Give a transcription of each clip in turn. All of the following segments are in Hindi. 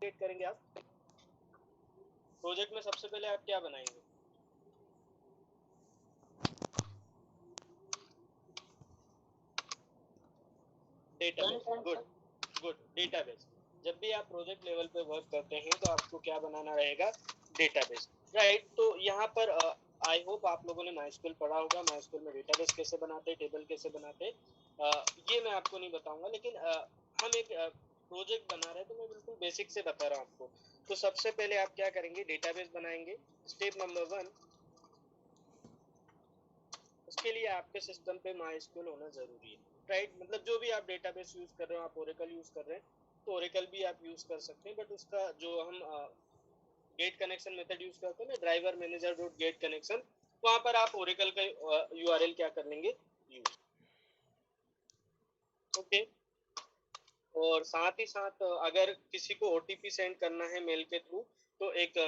क्रिएट करेंगे आप प्रोजेक्ट में सबसे पहले आप क्या बनाएंगे? डेटाबेस। Good database. जब भी आप प्रोजेक्ट लेवल पे वर्क करते हैं तो आपको क्या बनाना रहेगा? Database, right. तो यहाँ पर आई होप आप लोगों ने माइस्क्यूएल पढ़ा होगा। माइस्क्यूएल में डेटाबेस कैसे बनाते हैं, टेबल कैसे बनाते हैं, ये मैं आपको नहीं बताऊंगा, लेकिन हम एक प्रोजेक्ट बना रहे हैं तो मैं बिल्कुल बेसिक से बता रहा हूँ आपको। तो सबसे पहले आप क्या करेंगे? डेटाबेस बनाएंगे। स्टेप नंबर 1, उसके लिए आपके सिस्टम पे माइस्क्यूएल होना जरूरी है, राइट। मतलब जो भी आप डेटाबेस यूज कर रहे हो, आप ओरेकल यूज कर रहे हैं तो ओरेकल भी आप यूज कर सकते हैं, बट उसका जो हम गेट कनेक्शन मेथड यूज करते हैं ना, driver manager dot get connection, वहां पर आप ओरेकल का यूआरएल क्या कर लेंगे? यूज। ओके। और साथ ही साथ अगर किसी को ओटीपी सेंड करना है मेल के थ्रू तो एक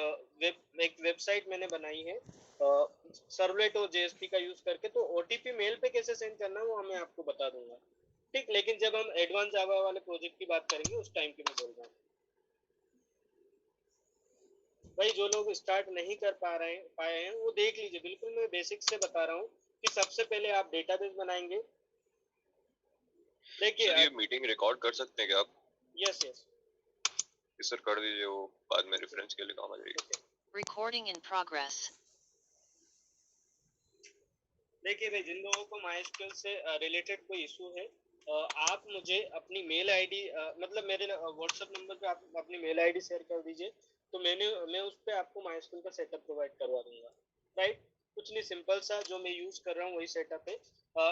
वेबसाइट मैंने बनाई है सर्वलेट और जेएसपी का यूज करके, तो ओटीपी मेल पे कैसे सेंड करना है वो मैं आपको बता दूंगा, ठीक। लेकिन जब हम एडवांस जावा वाले प्रोजेक्ट की बात करेंगे उस टाइम की मैं बोल रहा हूँ। भाई जो लोग स्टार्ट नहीं कर पाए हैं वो देख लीजिए, बिल्कुल मैं बेसिक से बता रहा हूँ कि सबसे पहले आप डेटाबेस बनाएंगे। देखिए ये मीटिंग रिकॉर्ड कर सकते हैं क्या आप? यस यस सर कर दीजिए, वो बाद में रेफरेंस के लिए काम आ जाएगी। Recording in progress. देखिए भाई, जिन लोगों को माइस्क्यूएल से रिलेटेड कोई इशू है, आप मुझे अपनी मेल आईडी मतलब मेरे व्हाट्सएप नंबर पे आप अपनी मेल आईडी शेयर कर दीजिए, तो मैं उस पर आपको माइस्क्यूएल का सेटअप प्रोवाइड करवा दूंगा, राइट। कुछ नहीं, सिंपल सा जो मैं यूज कर रहा हूँ वही सेटअप है।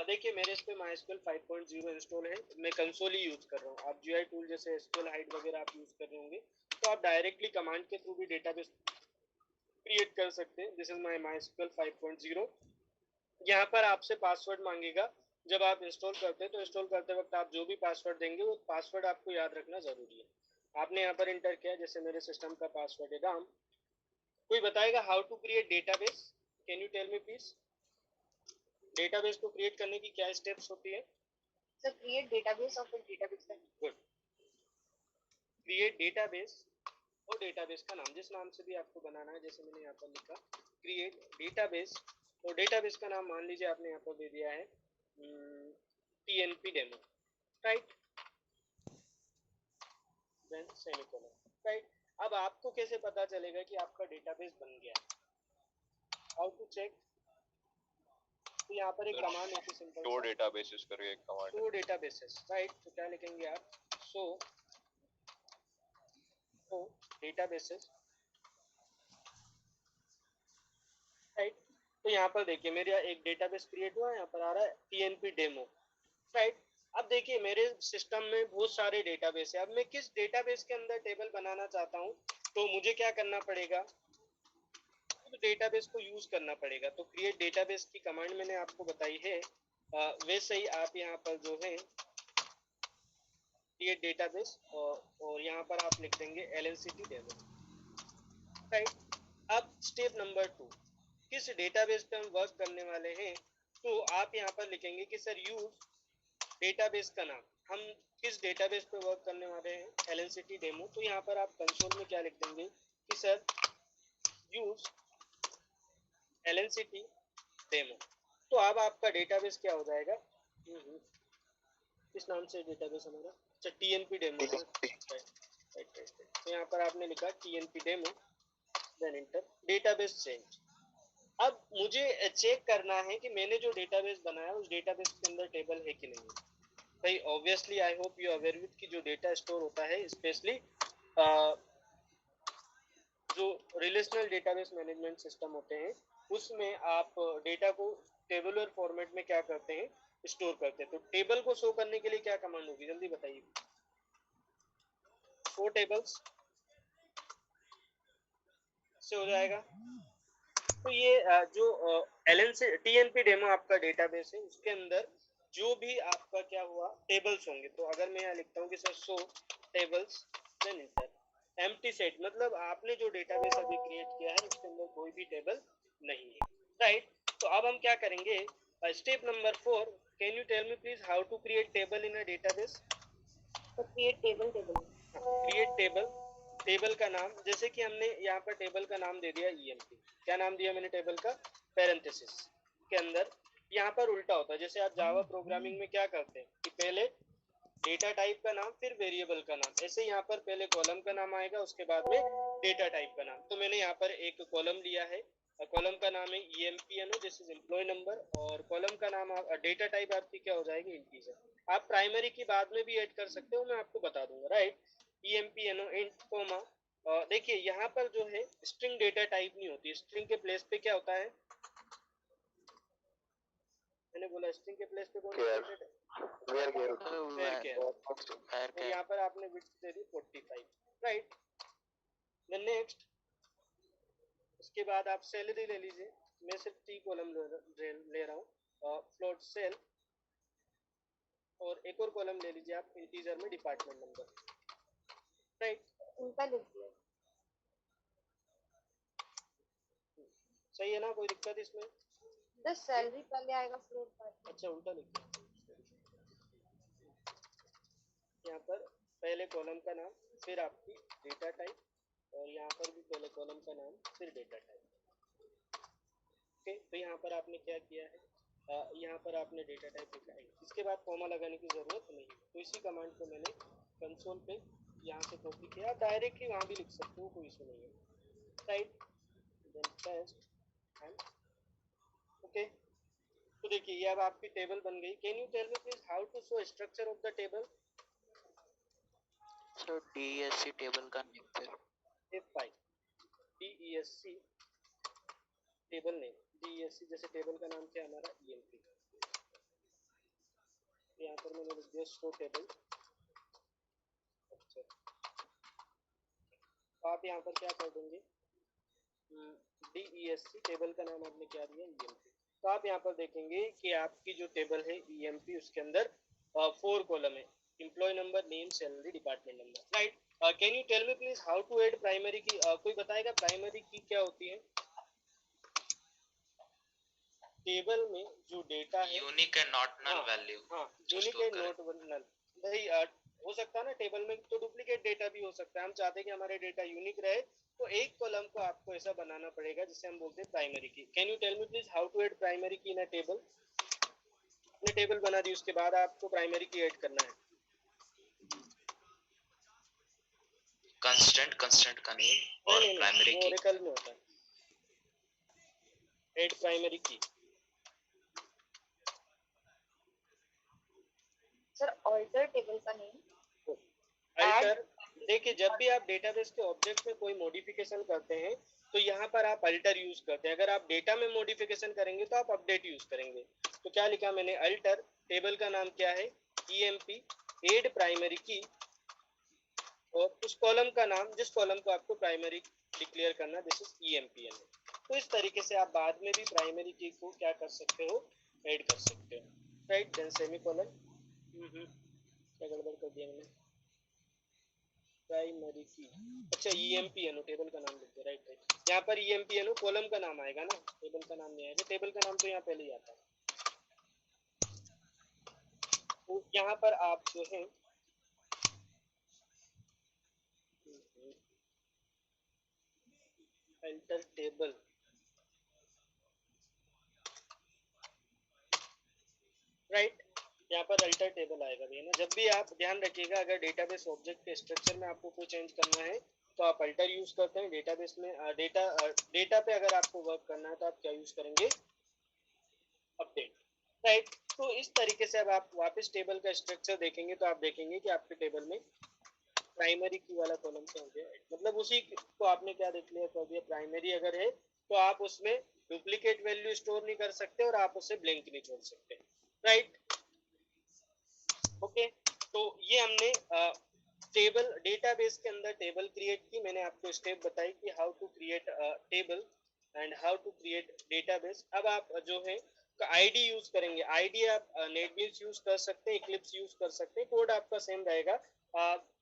देखिए मेरे इस पे माइस्क्यूएल 5.0 इंस्टॉल है, मैं कंसोल ही यूज कर रहा हूँ। आप जीआई टूल जैसे एसक्यूएल हाइड वगैरह आप यूज कर रहे होंगे तो आप डायरेक्टली कमांड के थ्रू भी डेटाबेस क्रिएट कर सकते हैं। This is my MySQL 5.0। यहाँ पर आपसे पासवर्ड मांगेगा जब आप इंस्टॉल करते हैं, तो इंस्टॉल करते वक्त आप जो भी पासवर्ड देंगे वो पासवर्ड आपको याद रखना जरूरी है। आपने यहाँ पर इंटर किया, जैसे मेरे सिस्टम का पासवर्ड है राम। कोई बताएगा how to create database? Can you tell me please? Database को क्रिएट करने की क्या स्टेप्स होती है? सर क्रिएट डेटाबेस और फिर डेटाबेस का गुड। क्रिएट डेटाबेस और डेटाबेस का नाम, जिस नाम से भी आपको बनाना है, जैसे मैंने यहाँ पर लिखा क्रिएट डेटाबेस, और डेटाबेस का नाम मान लीजिए आपने यहाँ पर दे दिया है TNP demo, right. Then semicolon, right. अब आपको कैसे पता चलेगा कि आपका डेटाबेस बन गया? How to check? तो यहाँ पर एक कमांड है सिंपल, शो डेटाबेसेस करके एक कमांड है। Show databases, right. तो क्या लिखेंगे आप? Show databases, right. तो यहाँ पर देखिए मेरा एक डेटाबेस क्रिएट हुआ है, यहाँ पर आ रहा है टीएनपी डेमो, राइट। अब देखिए मेरे सिस्टम में बहुत सारे डेटाबेस है। अब मैं किस डेटाबेस के अंदर टेबल बनाना चाहता हूँ तो मुझे क्या करना पड़ेगा? तो डेटाबेस को यूज करना पड़ेगा। तो क्रिएट डेटाबेस की कमांड मैंने आपको बताई है, वैसे ही आप यहाँ पर जो है क्रिएट डेटाबेस और यहाँ पर आप लिख देंगे LNCT डेमो, राइट। अब स्टेप नंबर 2, किस डेटाबेस पे हम वर्क करने वाले हैं, तो आप यहाँ पर लिखेंगे कि सर यूज डेटाबेस का नाम, हम किस डेटाबेस पे वर्क करने वाले हैं? LNCT demo. तो यहाँ पर आप कंसोल में क्या लिख देंगे कि सर यूज LNCT डेमो। तो अब आपका डेटाबेस क्या हो जाएगा? किस नाम से डेटाबेस हमारा? अच्छा, TNP डेमो, राइट। तो यहाँ पर आपने लिखा TNP demo, then enter, database change. अब मुझे चेक करना है कि मैंने जो डेटाबेस बनाया उस डेटाबेस के अंदर टेबल है कि नहीं। भाई obviously I hope you aware with कि जो डेटा स्टोर होता है, स्पेशली जो रिलेशनल डेटाबेस मैनेजमेंट सिस्टम होते हैं, उसमें आप डेटा को टेबुलर फॉर्मेट में क्या करते हैं? स्टोर करते हैं। तो टेबल को शो करने के लिए क्या कमांड होगी, जल्दी बताइए? शो टेबल्स से हो जाएगा। तो ये जो TNP डेमो आपका डेटाबेस है उसके अंदर जो भी आपका क्या हुआ टेबल्स होंगे, तो अगर मैं यहाँ लिखता हूँ कि sir show tables, then enter, empty set, मतलब आपने जो डेटाबेस अभी क्रिएट किया है उसके अंदर कोई भी टेबल नहीं है, राइट। तो अब हम क्या करेंगे? Step number 4, can you tell me please how to create table in a database? Create table create table, table का नाम, जैसे कि हमने यहाँ पर टेबल का नाम दे दिया EMP, क्या नाम दिया मैंने टेबल का, पैरेंथेसिस के अंदर। यहाँ पर उल्टा होता है, जैसे आप जावा प्रोग्रामिंग में क्या करते हैं कि पहले डेटा टाइप का नाम फिर वेरिएबल का नाम, ऐसे यहाँ पर पहले कॉलम का नाम आएगा उसके बाद में डेटा टाइप का नाम। तो मैंने यहाँ पर एक कॉलम लिया है, कॉलम का नाम है EMPNO, this is employee number, और कॉलम का नाम डेटा टाइप आपकी क्या हो जाएगी, इंटीजर। आप प्राइमरी की बाद में भी ऐड कर सकते हो, मैं आपको बता दूंगा, राइट। EMPNO इंट कोमा, देखिए यहाँ पर जो है स्ट्रिंग डेटा टाइप नहीं होती, स्ट्रिंग के प्लेस पे क्या होता है, मैंने बोला स्ट्रिंग के प्लेस पे कौन सा डेटा, तो यहाँ पर आपने विड्थ दे दी 45, राइट। देन नेक्स्ट, उसके बाद आप सैलरी ले लीजिए, मैं सिर्फ टी कॉलम ले रहा हूँ, फ्लोट सेल, और एक और कॉलम ले लीजिए आप इंटीजर में डिपार्टमेंट नंबर, राइट। उनका लिख दिया। सही है ना, कोई दिक्कत इसमें, The salary पहले आएगा फ्लोट पर। अच्छा उल्टा लिखिए, यहाँ पर पहले कॉलम का नाम फिर आपकी डेटा टाइप, और यहाँ पर भी पहले कॉलम का नाम फिर डेटा टाइप, ओके। तो यहाँ पर आपने क्या किया है, यहाँ पर आपने डेटा टाइप लिखा है, इसके बाद कॉमा लगाने की जरूरत नहीं है। तो इसी कमांड को मैंने कंसोल पे यहाँ से कॉपी किया, आप डायरेक्टली वहाँ भी लिख सकते हो, कोई इशू नहीं है, right. Then paste and okay. तो देखिए ये अब आपकी टेबल बन गई। Can you tell me please how to show structure of the table. Sir DESC table का नेम फिर F5 DESC table name, DESC जैसे टेबल का नाम क्या हमारा EMP, यहाँ पर मैंने लिख दिया शो टेबल। अच्छा, तो आप यहाँ पर क्या कर देंगे, DESC टेबल का नाम आपने क्या दिया, EMP। तो आप यहाँ पर देखेंगे कि आपकी जो टेबल है EMP, उसके अंदर 4 कॉलम है, employee number, name, salary, department number, right. Can you tell me please how to add primary key, कोई बताएगा प्राइमरी की क्या होती है। टेबल में जो डेटा है unique and not null value, हाँ यूनिक एंड नॉट नल, भाई हो सकता है ना टेबल में तो डुप्लीकेट डेटा भी हो सकता है, हम चाहते हैं कि हमारे डेटा यूनिक रहे, तो एक कॉलम को आपको ऐसा बनाना पड़ेगा जिसे हम बोलते हैं primary key. Can you tell me please how to add primary key in a table. आपने टेबल बना दी, उसके बाद आपको प्राइमरी की ऐड करना है, कंस्टेंट का नेम और प्राइमरी की ओरेकल में होता है ऐड प्राइमरी की। सर ऑल्टर टेबल का नेम, अल्टर, देखिए जब भी आप डेटाबेस के ऑब्जेक्ट में कोई मॉडिफिकेशन करते हैं तो यहाँ पर आप अल्टर यूज करते हैं, अगर आप डेटा में मॉडिफिकेशन करेंगे तो आप अपडेट यूज करेंगे। तो क्या लिखा मैंने, अल्टर, टेबल का नाम क्या है EMP, एड प्राइमरी की, और उस कॉलम का नाम जिस कॉलम को आपको प्राइमरी डिक्लेयर करना, दिस इज EMPN। तो इस तरीके से आप बाद में भी प्राइमरी की को क्या कर सकते हो, ऐड कर सकते हो, राइट। देन सेमीकोलन, क्या गड़बड़ कर दिया मैंने, प्राइमरी की, अच्छा EMPNO टेबल का नाम लिख दिया, राइट राइट। यहाँ पर EMPNO कॉलम का नाम आएगा ना, टेबल का नाम नहीं आएगा, टेबल का नाम तो यहाँ पहले ही आता है। तो यहाँ पर आप जो है अल्टर टेबल, राइट, यहाँ पर अल्टर टेबल आएगा भैया ना। जब भी आप ध्यान रखिएगा, अगर डेटाबेस ऑब्जेक्ट के स्ट्रक्चर में आपको कोई चेंज करना है तो आप अल्टर यूज करते हैं, डेटाबेस में डेटा पे अगर आपको वर्क करना है तो आप क्या यूज करेंगे, अपडेट, राइट। तो इस तरीके से अब आप वापस टेबल का स्ट्रक्चर देखेंगे तो आप देखेंगे कि आपके टेबल में प्राइमरी की वाला कॉलम क्या हो गया, मतलब उसी को आपने क्या डिक्लेयर कर दिया, प्राइमरी अगर है तो आप उसमें डुप्लीकेट वैल्यू स्टोर नहीं कर सकते और आप उससे ब्लैंक नहीं छोड़ सकते, राइट, ओके। तो ये हमने टेबल डेटाबेस के अंदर टेबल क्रिएट की, मैंने आपको स्टेप बताई कि how to create table and how to create database. अब आप जो है आईडी यूज करेंगे, आईडी आप नेटबीन्स यूज कर सकते हैं, इक्लिप्स यूज कर सकते हैं, कोड आपका सेम रहेगा,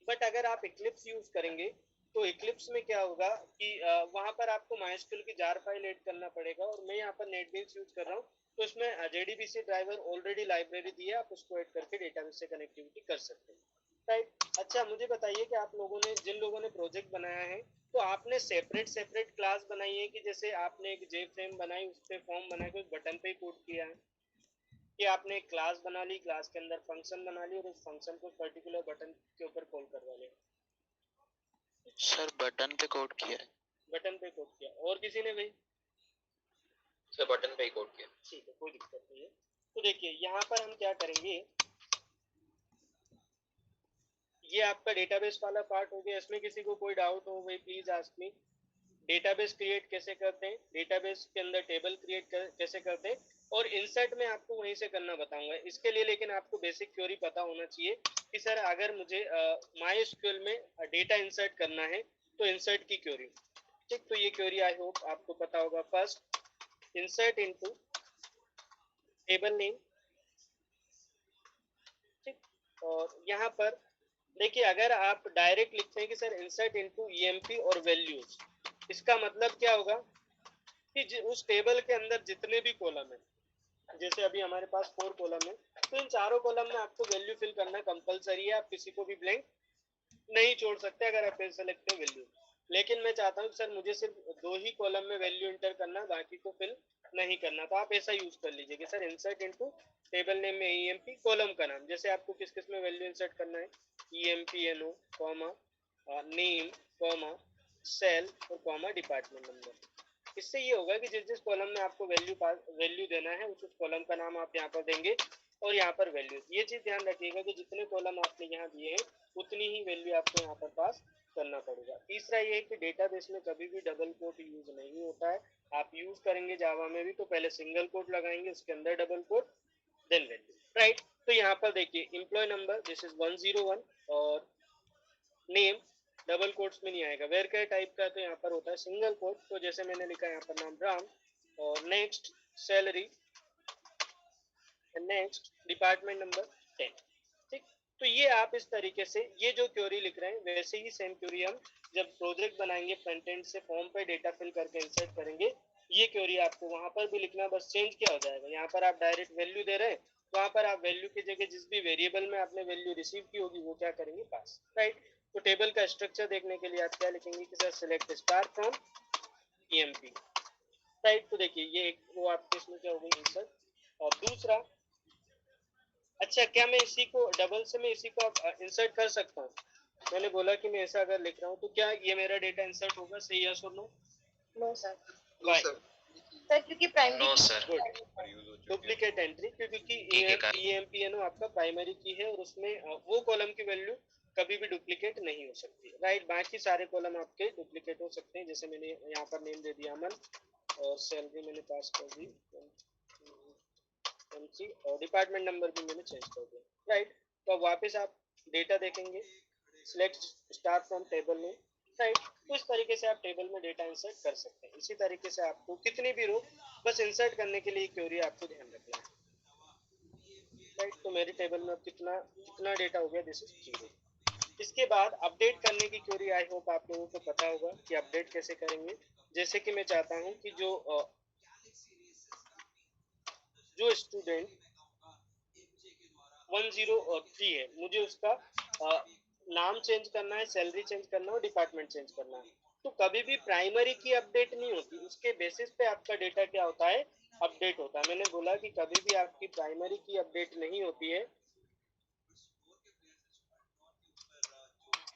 बट अगर आप इक्लिप्स यूज करेंगे तो इक्लिप्स में क्या होगा कि वहां पर आपको माइस्क्यूएल की जार फाइल ऐड करना पड़ेगा, और मैं यहाँ पर नेटबीन्स यूज कर रहा हूँ तो इसमें JDBC ड्राइवर ऑलरेडी लाइब्रेरी दी है, आप उसको ऐड करके डेटाबेस से कनेक्टिविटी कर सकते हैं, राइट। अच्छा मुझे बताइए कि आप लोगों ने, जिन लोगों ने प्रोजेक्ट बनाया है, तो आपने सेपरेट सेपरेट क्लास बनाई है कि जैसे आपने एक जे फ्रेम बनाई, उस पे फॉर्म बना के उस बटन पे ही कोड किया है, कि आपने एक क्लास बना ली, क्लास के अंदर फंक्शन बना ली और उस फंक्शन को पर्टिकुलर बटन के ऊपर कॉल करवा लिया? सर बटन पे कोड किया है। बटन पे कोड किया। और किसी ने भाई? सर बटन पे ही कोड किया। ठीक है, कोई दिक्कत नहीं है। तो देखिए यहाँ पर हम क्या करेंगे, ये आपका डेटाबेस वाला पार्ट हो गया। इसमें किसी को कोई डाउट हो भाई please ask me. Database create कैसे करते हैं, डेटाबेस के अंदर टेबल क्रिएट कैसे करते हैं, और इंसर्ट में आपको वहीं से करना बताऊंगा इसके लिए। लेकिन आपको बेसिक क्वेरी पता होना चाहिए कि सर अगर मुझे माइस्क्यूएल में डेटा इंसर्ट करना है तो इंसर्ट की क्वेरी। ठीक, तो ये क्वेरी आई होप आपको पता होगा। First, insert into table name. ठीक, और यहाँ पर देखिए अगर आप डायरेक्ट लिखते हैं कि सर इंसर्ट इनटू ईएमपी और वैल्यूज, इसका मतलब क्या होगा कि उस टेबल के अंदर जितने भी कॉलम है, जैसे अभी हमारे पास 4 कॉलम है, तो इन चारों कॉलम में आपको वैल्यू फिल करना कंपलसरी है। आप किसी को भी ब्लैंक नहीं छोड़ सकते अगर आप ऐसे लिखते हैं वैल्यू। लेकिन मैं चाहता हूँ सर मुझे सिर्फ 2 ही कॉलम में वैल्यू इंटर करना, बाकी को फिल नहीं करना, तो आप ऐसा यूज कर लीजिए कि sir insert into table name में ईएमपी, कॉलम का नाम, जैसे आपको किस किस में वैल्यू इंसर्ट करना है, ईएमपीएनओ कॉमा नेम कॉमा सेल और कॉमा डिपार्टमेंट नंबर। इससे ये होगा कि जिस जिस कॉलम में आपको वैल्यू देना है उस कॉलम का नाम आप यहाँ पर देंगे और यहाँ पर वैल्यू। ये चीज ध्यान रखिएगा कि जितने कॉलम आपने यहाँ दिए हैं उतनी ही वैल्यू आपको यहाँ पर पास करना पड़ेगा। तीसरा ये है कि डेटाबेस में कभी भी डबल कोट यूज नहीं होता है। आप यूज करेंगे जावा में भी तो पहले सिंगल कोट लगाएंगे, उसके अंदर double quote, then value, right. तो यहाँ पर देखिए एम्प्लॉय नंबर दिस इज 101 और नेम डबल कोट्स में नहीं आएगा। वेयर क्या टाइप का तो यहाँ पर होता है सिंगल कोट, तो जैसे मैंने लिखा है यहाँ पर नाम राम, और next salary, next department number 10। ठीक, तो ये आप इस तरीके से ये जो क्वेरी लिख रहे हैं वैसे ही सेम क्वेरी हम जब प्रोजेक्ट बनाएंगे फ्रंट एंड से फॉर्म पे डेटा फिल करके इंसर्ट करेंगे, ये क्वेरी आपको वहां पर भी लिखना, बस चेंज क्या हो जाएगा, यहाँ पर आप डायरेक्ट वैल्यू दे रहे हैं, वहां पर आप वैल्यू की जगह जिस भी वेरिएबल में आपने वैल्यू रिसीव की होगी वो क्या करेंगे, पास, राइट। तो टेबल का स्ट्रक्चर देखने के लिए आप क्या लिखेंगे कि sir select star from EMP, right. तो देखिए ये एक वो आपके इसमें क्या हो गई इंसर्ट। और दूसरा, अच्छा क्या मैं इसी को डबल से मैं इसी को इंसर्ट कर सकता हूँ? मैंने बोला कि मैं ऐसा अगर लिख रहा हूँ तो क्या ये मेरा डेटा इंसर्ट होगा, सही यस और no? No sir. Why? Sir क्योंकि primary no sir. Good, duplicate entry, क्योंकि ठीक है कर। ईएमपीएनओ आपका प्राइमरी की है और उसमें वो कॉलम की वैल्यू कभी भी डुप्लीकेट नहीं हो सकती, राइट। बाकी सारे कॉलम आपके डुप्लीकेट हो सकते हैं, जैसे मैंने यहाँ पर नेम दे दिया अमन और सैलरी मैंने पास कर दी MC, और डिपार्टमेंट नंबर भी मैंने चेंज कर दिया, राइट। तो अब वापस आप डेटा देखेंगे, सिलेक्ट स्टार्ट फ्रॉम टेबल में, राइट। तो इस तरीके से आप टेबल में डेटा इंसर्ट कर सकते हैं। इसी तरीके से आपको कितनी भी रो बस इंसर्ट करने के लिए क्वेरी आपको ध्यान रखना है, राइट। तो मेरे टेबल में अब कितना कितना डेटा हो गया, दिस इज 0। इसके बाद अपडेट करने की क्वेरी आई होप आप लोगों को पता होगा कि अपडेट कैसे करेंगे। जैसे कि मैं चाहता हूँ कि जो स्टूडेंट 103 है मुझे उसका नाम चेंज करना है, सैलरी चेंज करना है और डिपार्टमेंट चेंज करना है, तो कभी भी प्राइमरी की अपडेट नहीं होती, उसके बेसिस पे आपका डेटा क्या होता है, अपडेट होता है। मैंने बोला कि कभी भी आपकी प्राइमरी की अपडेट नहीं होती है।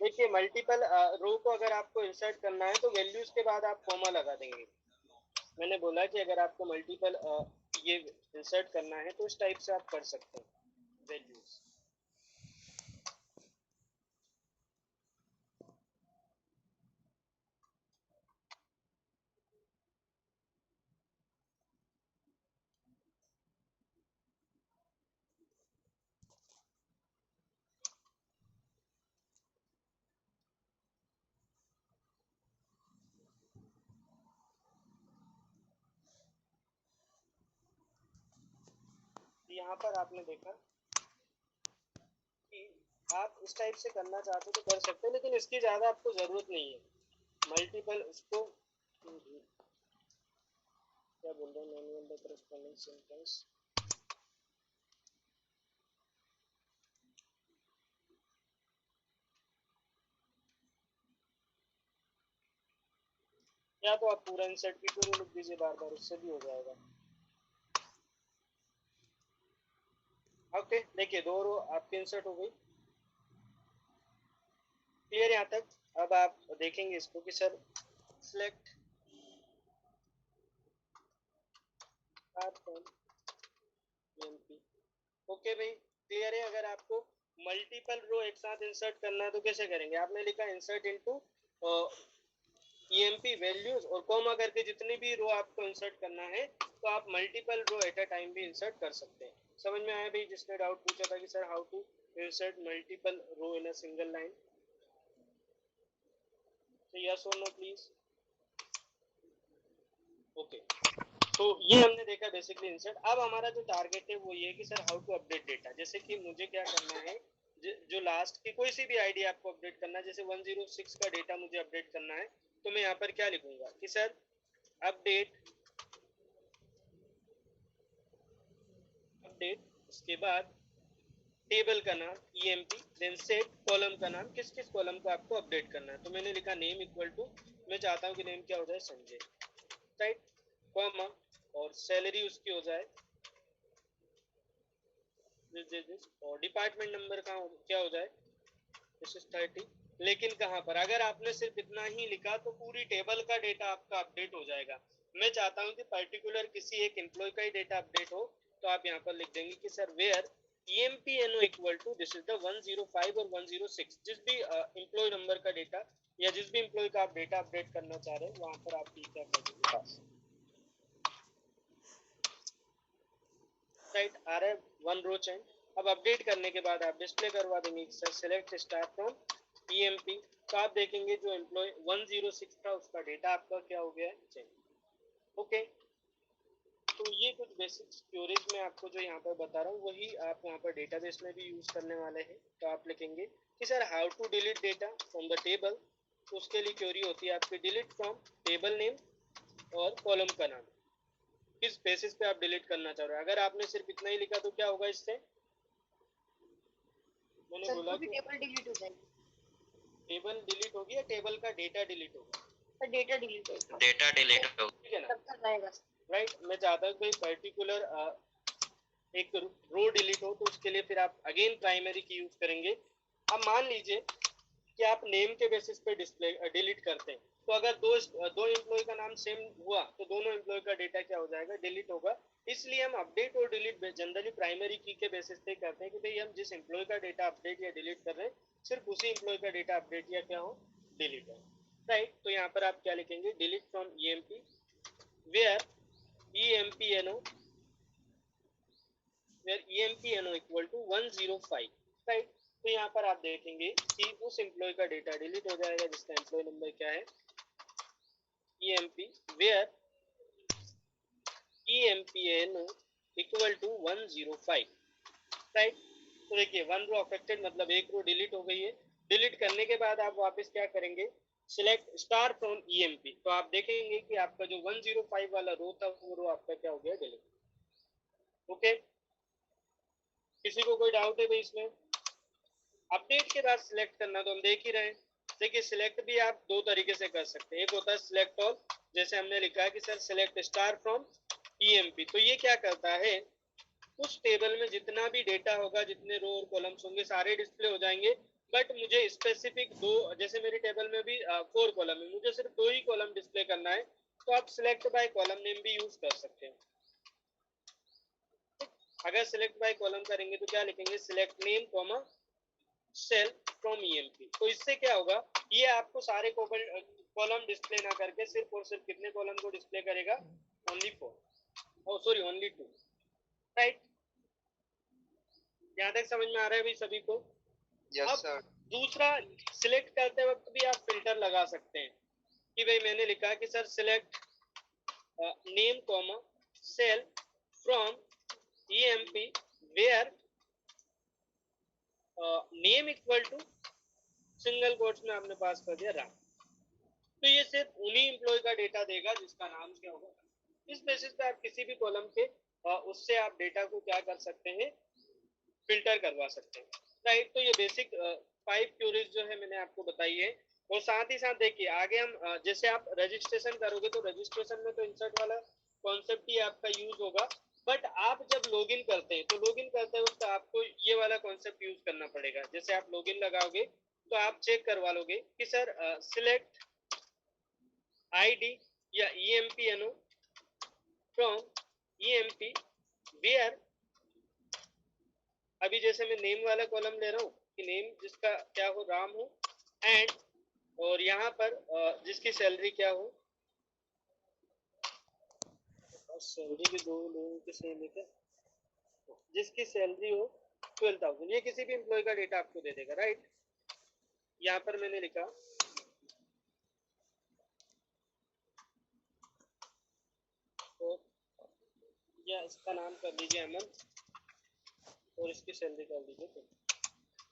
देखिए मल्टीपल रो को अगर आपको इंसर्ट करना है तो वैल्यूज के बाद आप कॉमा लगा देंगे। मैंने बोला कि अगर आपको मल्टीपल ये इंसर्ट करना है तो इस टाइप से आप कर सकते हैं वैल्यूज। यहाँ पर आपने देखा कि आप इस टाइप से करना चाहते तो कर सकते हैं, लेकिन इसकी ज़्यादा आपको ज़रूरत नहीं है। मल्टीपल उसको क्या बोल रहे हैं, मैनुअल द करस्पॉन्डिंग सेंटेंस, या तो आप पूरा इंसर्ट की क्वेरी लिख दीजिए बार बार, उससे भी हो जाएगा। ओके, देखिए 2 रो आपकी इंसर्ट हो गई। क्लियर यहाँ तक? अब आप देखेंगे इसको कि सर सिलेक्ट ओके भाई, क्लियर है? अगर आपको मल्टीपल रो एक साथ इंसर्ट करना है तो कैसे करेंगे? आपने लिखा इंसर्ट इनटू EMP वैल्यूज और कॉमा करके जितनी भी रो आपको इंसर्ट करना है तो आप multiple row at a time भी इंसर्ट कर सकते हैं। समझ में आया भाई? जिसने डाउट पूछा था कि sir how to insert multiple row in a single line, तो यस और नो प्लीज। ओके, तो ये हमने देखा बेसिकली इंसर्ट। अब हमारा जो टारगेट है वो ये है कि sir how to update data. जैसे कि मुझे क्या करना है, जो लास्ट की कोई सी भी आईडी आपको अपडेट करना है, जैसे 106 का डेटा मुझे अपडेट करना है, तो मैं यहाँ पर क्या लिखूंगा कि सर अपडेट, उसके बाद टेबल का नाम EMP, देन सेट कॉलम का नाम, किस किस कॉलम को आपको अपडेट करना है। तो मैंने लिखा नेम इक्वल टू, मैं चाहता हूँ कि नेम क्या हो जाए, संजय, राइट, कॉमा, और सैलरी उसकी हो जाए दिस, और डिपार्टमेंट नंबर का क्या हो जाए, दिस इज 30। लेकिन कहाँ पर अगर आपने सिर्फ इतना ही लिखा तो पूरी टेबल का डेटा आपका अपडेट हो जाएगा। मैं चाहता हूँ कि पर्टिकुलर किसी एक एम्प्लॉय का ही डेटा अपडेट हो, तो आप यहाँ पर लिख देंगे कि sir where EMPNO equal to, this is the 105 और 106, जिस भी एम्प्लॉय नंबर का डेटा या जिस भी एम्प्लॉय का आप डेटा अपडेट करना चाह रहे हैं वहां पर आप क्या कर देंगे, राइट, आ रहा है वन रो चेंज। अब अपडेट करने के बाद आप डिस्प्ले करवा देंगे sir select star from EMP, तो आप देखेंगे जो एम्प्लॉय 106 था उसका डेटा आपका क्या हो गया है, चेंज। ओके, तो ये कुछ बेसिक स्टोरेज में आपको जो यहाँ पर बता रहा हूँ वही आप यहाँ पर डेटाबेस में भी यूज करने वाले हैं। तो आप लिखेंगे कि sir how to delete data from the table, तो उसके लिए क्वेरी होती है आपकी डिलीट फ्रॉम टेबल नेम और कॉलम का नाम, किस बेसिस पे आप डिलीट करना चाह रहे हो। अगर आपने सिर्फ इतना ही लिखा तो क्या होगा इससे, मैंने सर बोला पूरी कि टेबल डिलीट हो जाएगी। टेबल डिलीट होगी या टेबल का डेटा डिलीट होगा? सर डेटा डिलीट होगा, डेटा डिलीट हो, ठीक है ना, तब तक रहेगा। राइट। मैं चाहता हूँ कोई पर्टिकुलर एक रो डिलीट हो तो उसके लिए फिर आप अगेन प्राइमरी की यूज करेंगे। अब मान लीजिए कि आप नेम के बेसिस पे डिस्प्ले डिलीट करते हैं, तो अगर दो एम्प्लॉय का नाम सेम हुआ तो दोनों एम्प्लॉय का डेटा क्या हो जाएगा, डिलीट होगा। इसलिए हम अपडेट और डिलीट जनरली प्राइमरी की के बेसिस पे करते हैं कि भाई हम जिस एम्प्लॉय का डेटा अपडेट या डिलीट कर रहे हैं सिर्फ उसी एम्प्लॉय का डेटा अपडेट या क्या हो, डिलीट हो, राइट। तो यहाँ पर आप क्या लिखेंगे, delete from EMP where EMPNO equal to 105, right. तो यहाँ पर आप देखेंगे कि उस एम्प्लॉय का डेटा डिलीट हो जाएगा जिसका एम्प्लॉय नंबर क्या है, EMP where EMPNO equal to 105, right. तो देखिए वन रो अफेक्टेड मतलब एक रो डिलीट हो गई है। डिलीट करने के बाद आप वापस क्या करेंगे, सिलेक्ट स्टार फ्रॉम EMP, तो आप देखेंगे कि आपका जो 105 वाला रो था वो रो आपका क्या हो गया, डिलीट। ओके, किसी को कोई डाउट है भाई इसमें? अपडेट के बाद सिलेक्ट करना तो हम देख ही रहे हैं। देखिए सिलेक्ट भी आप दो तरीके से कर सकते हैं, एक होता है सिलेक्ट ऑल, जैसे हमने लिखा है कि sir select star from EMP, तो ये क्या करता है, उस टेबल में जितना भी डेटा होगा, जितने रो और कॉलम्स होंगे सारे डिस्प्ले हो जाएंगे, बट मुझे स्पेसिफिक दो, जैसे मेरी टेबल में भी 4 कॉलम है, मुझे सिर्फ 2 ही कॉलम डिस्प्ले करना है, तो आप सिलेक्ट बाय कॉलम नेम भी यूज कर सकते हैं। अगर सिलेक्ट बाय कॉलम करेंगे तो क्या लिखेंगे, select name comma sal from EMP, तो इससे क्या होगा, ये आपको सारे कॉलम डिस्प्ले ना करके सिर्फ और सिर्फ कितने कॉलम को डिस्प्ले करेगा, ओनली 4, ओ सॉरी ओनली 2, राइट। यहाँ तक समझ में आ रहा है भाई सभी को? यस अब सर। दूसरा, सिलेक्ट करते वक्त भी आप फिल्टर लगा सकते हैं कि भाई मैंने लिखा कि sir select name comma sal from EMP where name equal to single quotes में आपने पास कर दिया राम, तो ये सिर्फ उन्हीं एम्प्लॉय का डेटा देगा जिसका नाम क्या होगा। इस बेसिस पे आप किसी भी कॉलम के उससे आप डेटा को क्या कर सकते हैं, फिल्टर करवा सकते हैं, राइट। तो ये बेसिक 5 क्वेरीज जो है मैंने आपको बताई है, और साथ ही साथ देखिए आगे हम जैसे आप रजिस्ट्रेशन करोगे तो रजिस्ट्रेशन में तो इंसर्ट वाला कॉन्सेप्ट ही आपका यूज होगा, बट आप जब लॉगिन करते हैं तो लॉगिन करते वक्त आपको ये वाला कॉन्सेप्ट यूज करना पड़ेगा। जैसे आप लॉगिन लगाओगे तो आप चेक करवा लोगे कि सर सिलेक्ट आईडी या EMPNO फ्रॉम EMP वेयर, अभी जैसे मैं नेम वाला कॉलम ले रहा हूँ कि नेम जिसका क्या हो, राम हो, एंड और यहाँ पर जिसकी सैलरी क्या हो, सैलरी भी दो लोगों की सेम है क्या, जिसकी सैलरी हो 12,000, ये किसी भी एम्प्लॉय का डेटा आपको दे देगा, राइट। यहाँ पर मैंने लिखा तो या इसका नाम कर लीजिए अमन और इसकी सैलरी कर लीजिए।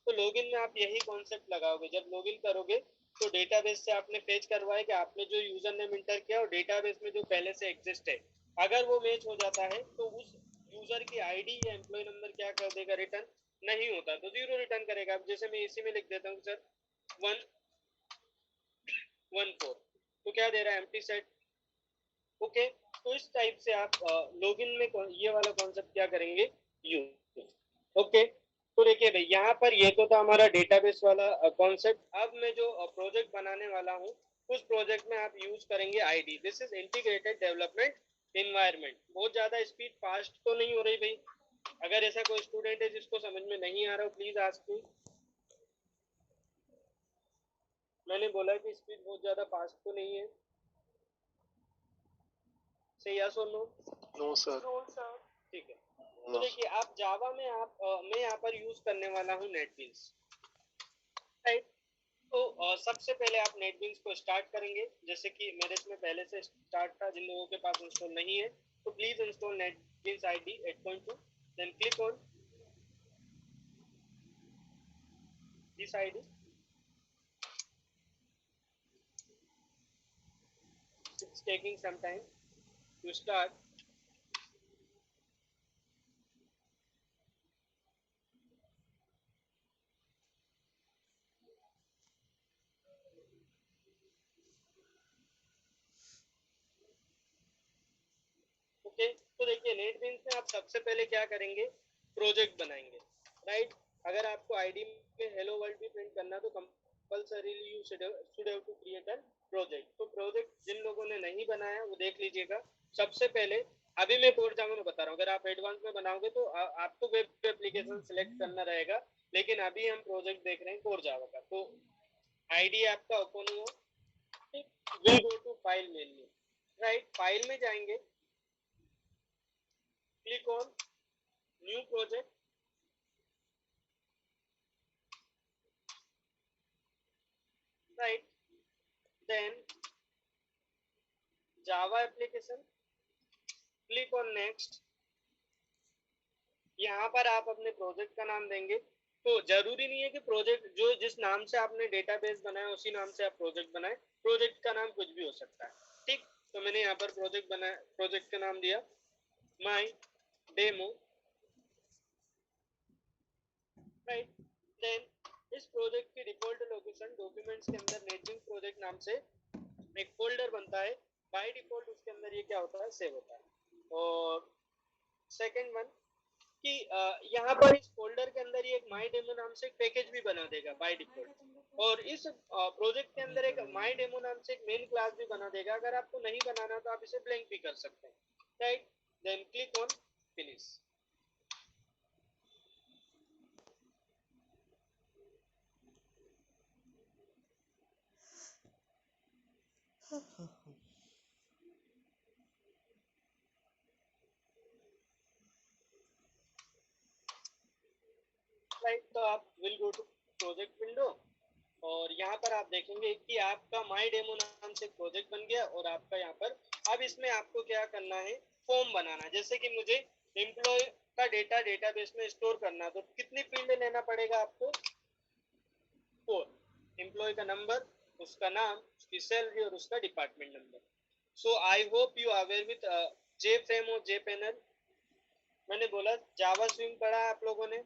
तो लॉगिन में आप यही कॉन्सेप्ट लगाओगे। जब लॉगिन करोगे तो डेटाबेस से आपने फेच करवाया कि आपने जो यूजर नेम इंटर किया और डेटाबेस में जो पहले से एग्जिस्ट है, अगर वो मैच हो जाता है तो उस यूजर की आईडी या एम्प्लॉय नंबर क्या कर देगा, रिटर्न नहीं होता तो 0 रिटर्न करेगा। अब जैसे मैं इसी में लिख देता हूँ सर 114, तो क्या दे रहा है, एम्प्टी सेट। ओके, तो इस टाइप से आप लॉगिन में ये वाला कॉन्सेप्ट क्या करेंगे, यूज। ओके, तो देखिए भाई यहाँ पर ये तो था हमारा डेटाबेस वाला कॉन्सेप्ट। अब मैं जो प्रोजेक्ट बनाने वाला हूँ उस प्रोजेक्ट में आप यूज करेंगे ID. This is integrated development environment. बहुत ज्यादा स्पीड फास्ट तो नहीं हो रही भाई, अगर ऐसा कोई स्टूडेंट है जिसको समझ में नहीं आ रहा हो प्लीज आस्क मी। मैंने बोला कि स्पीड बहुत ज्यादा फास्ट तो नहीं है, से यस और no. No sir. No sir. ठीक है, तो देखिए आप जावा में मैं यहाँ पर यूज करने वाला हूँ नेटबीन्स, राइट। तो सबसे पहले आप नेटबीन्स को स्टार्ट करेंगे, जैसे कि मेरे इसमें पहले से स्टार्ट था, जिन लोगों के पास इंस्टॉल नहीं है तो please install NetBeans IDE 8.2, then click on this IDE. It's taking some time to start. Okay, तो देखिए नेटबीन्स में आप सबसे पहले क्या करेंगे, प्रोजेक्ट बनाएंगे, राइट। अगर आपको आईडी में हेलो वर्ल्ड भी प्रिंट करना तो compulsorily you should have to create an project. तो प्रोजेक्ट जिन लोगों ने नहीं बनाया वो देख लीजिएगा। सबसे पहले अभी मैं कोर जावा में बता रहा हूँ, अगर आप एडवांस में बनाओगे तो आपको वेब एप्लीकेशन सिलेक्ट करना रहेगा, लेकिन अभी हम प्रोजेक्ट देख रहे हैं कोर जावा का। तो आईडी आपका ओपन हुआ, will go to file menu, right. File में जाएंगे, click on new project, right, then java application, click on next। यहाँ पर आप अपने प्रोजेक्ट का नाम देंगे। तो जरूरी नहीं है कि प्रोजेक्ट जो जिस नाम से आपने डेटाबेस बनाया उसी नाम से आप प्रोजेक्ट बनाए, प्रोजेक्ट का नाम कुछ भी हो सकता है, ठीक। तो मैंने यहाँ पर प्रोजेक्ट बनाया, प्रोजेक्ट का नाम दिया माई डेमो, राइट। देन इस प्रोजेक्ट की डिफॉल्ट लोकेशन डॉक्यूमेंट्स के अंदर नेटबिंग प्रोजेक्ट नाम से एक फोल्डर बनता है, बाय डिफॉल्ट उसके अंदर ये क्या होता है, सेव होता है। और सेकंड वन कि यहाँ पर इस फोल्डर के अंदर ये एक माई डेमो नाम से एक पैकेज भी बना देगा बाय डिफॉल्ट, और इस प्रोजेक्ट के अंदर एक माई डेमो नाम से एक मेन क्लास भी बना देगा। अगर आपको नहीं बनाना तो आप इसे ब्लैंक भी कर सकते हैं, right. Then click on finish. Right, तो आप will go to project window और यहाँ पर आप देखेंगे कि आपका माई डेमो नाम से प्रोजेक्ट बन गया। और आपका यहाँ पर अब इसमें आपको क्या करना है, फॉर्म बनाना। जैसे कि मुझे एम्प्लॉय का डेटा डेटाबेस में स्टोर करना, तो कितनी फील्ड लेना पड़ेगा आपको, 4। एम्प्लॉय का नंबर, उसका नाम, उसकी सैलरी और उसका department number. So I hope you aware with J frame और जे पैनल। मैंने बोला जावा स्विंग पढ़ा आप लोगों ने,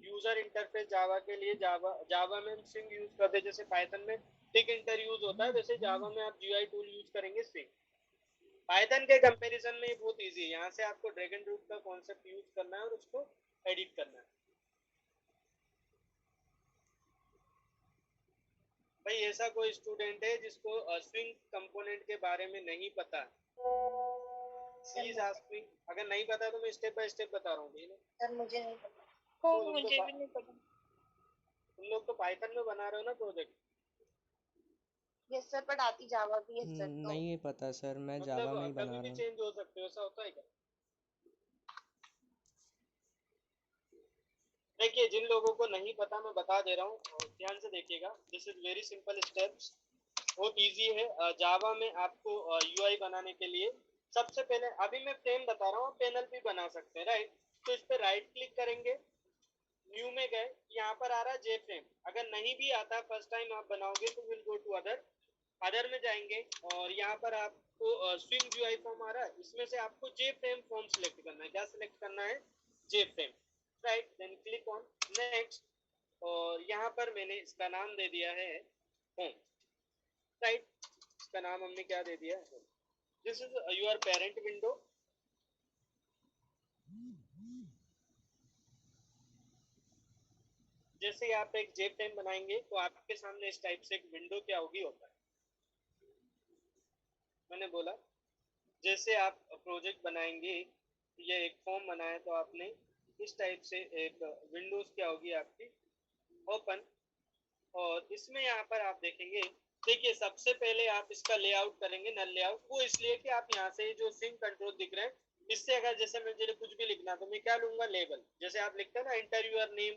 यूजर इंटरफेस जावा के लिए जावा में हम स्विंग यूज करते हैं, जैसे पाइथन में टिक इंटर यूज होता है, वैसे जावा में आप जीयूआई टूल यूज करेंगे स्विंग। पाइथन के कंपैरिजन में ये बहुत इजी है, यहाँ से आपको ड्रैग एंड ड्रॉप का कॉन्सेप्ट यूज करना है और उसको एडिट करना है। भाई ऐसा कोई स्टूडेंट है जिसको स्विंग कंपोनेंट के बारे में नहीं पता? Please ask me. अगर नहीं पता तो मैं स्टेप बाय स्टेप बता रहा हूँ। सर मुझे नहीं पता। तो मुझे भी नहीं पता। तुम लोग तो पाइथन में बना रहे हो ना प्रोजेक्ट? यस सर, पर आती जावा भी है सर। तो नहीं पता सर, मैं जावा में ही मतलब बना कभी भी रहा हूँ। चेंज हो सकते हो, ऐसा होता है क्या? देखिए जिन लोगों को नहीं पता मैं बता दे रहा हूँ, ध्यान से देखिएगा। This is very simple steps, बहुत इजी है। जावा में आपको यूआई बनाने के लिए सबसे पहले, अभी मैं फ्रेम बता रहा हूँ, पैनल भी बना सकते हैं, राइट? तो इस पर राइट क्लिक करेंगे, न्यू में गए, यहाँ पर आ रहा है जे फ्रेम। अगर नहीं भी आता फर्स्ट टाइम आप बनाओगे तो विल गो टू अदर में जाएंगे और यहाँ पर आपको स्विंग यूआई फॉर्म आ रहा है, इसमें से आपको जे फ्रेम फॉर्म सिलेक्ट करना है। क्या सिलेक्ट करना है? J frame, right? Then click on next, और यहाँ पर मैंने इसका नाम दे दिया है होम, राइट? इसका नाम हमने क्या दे दिया है? This is your parent window. जैसे ही आप एक जे फ्रेम बनाएंगे तो आपके सामने इस टाइप से एक विंडो क्या होगी होता है। मैंने बोला जैसे आप प्रोजेक्ट बनाएंगे, ये एक फॉर्म बनाया तो आपने इस टाइप से एक विंडोज क्या होगी आपकी ओपन, और इसमें यहाँ पर आप देखेंगे, देखिए सबसे पहले आप इसका लेआउट करेंगे नल लेआउट। वो इसलिए कि आप यहाँ से जो सिंक कंट्रोल दिख रहे हैं, इससे अगर जैसे मुझे कुछ भी लिखना तो मैं क्या लूंगा? लेबल। जैसे आप लिखते हैं ना इंटर यूर नेम,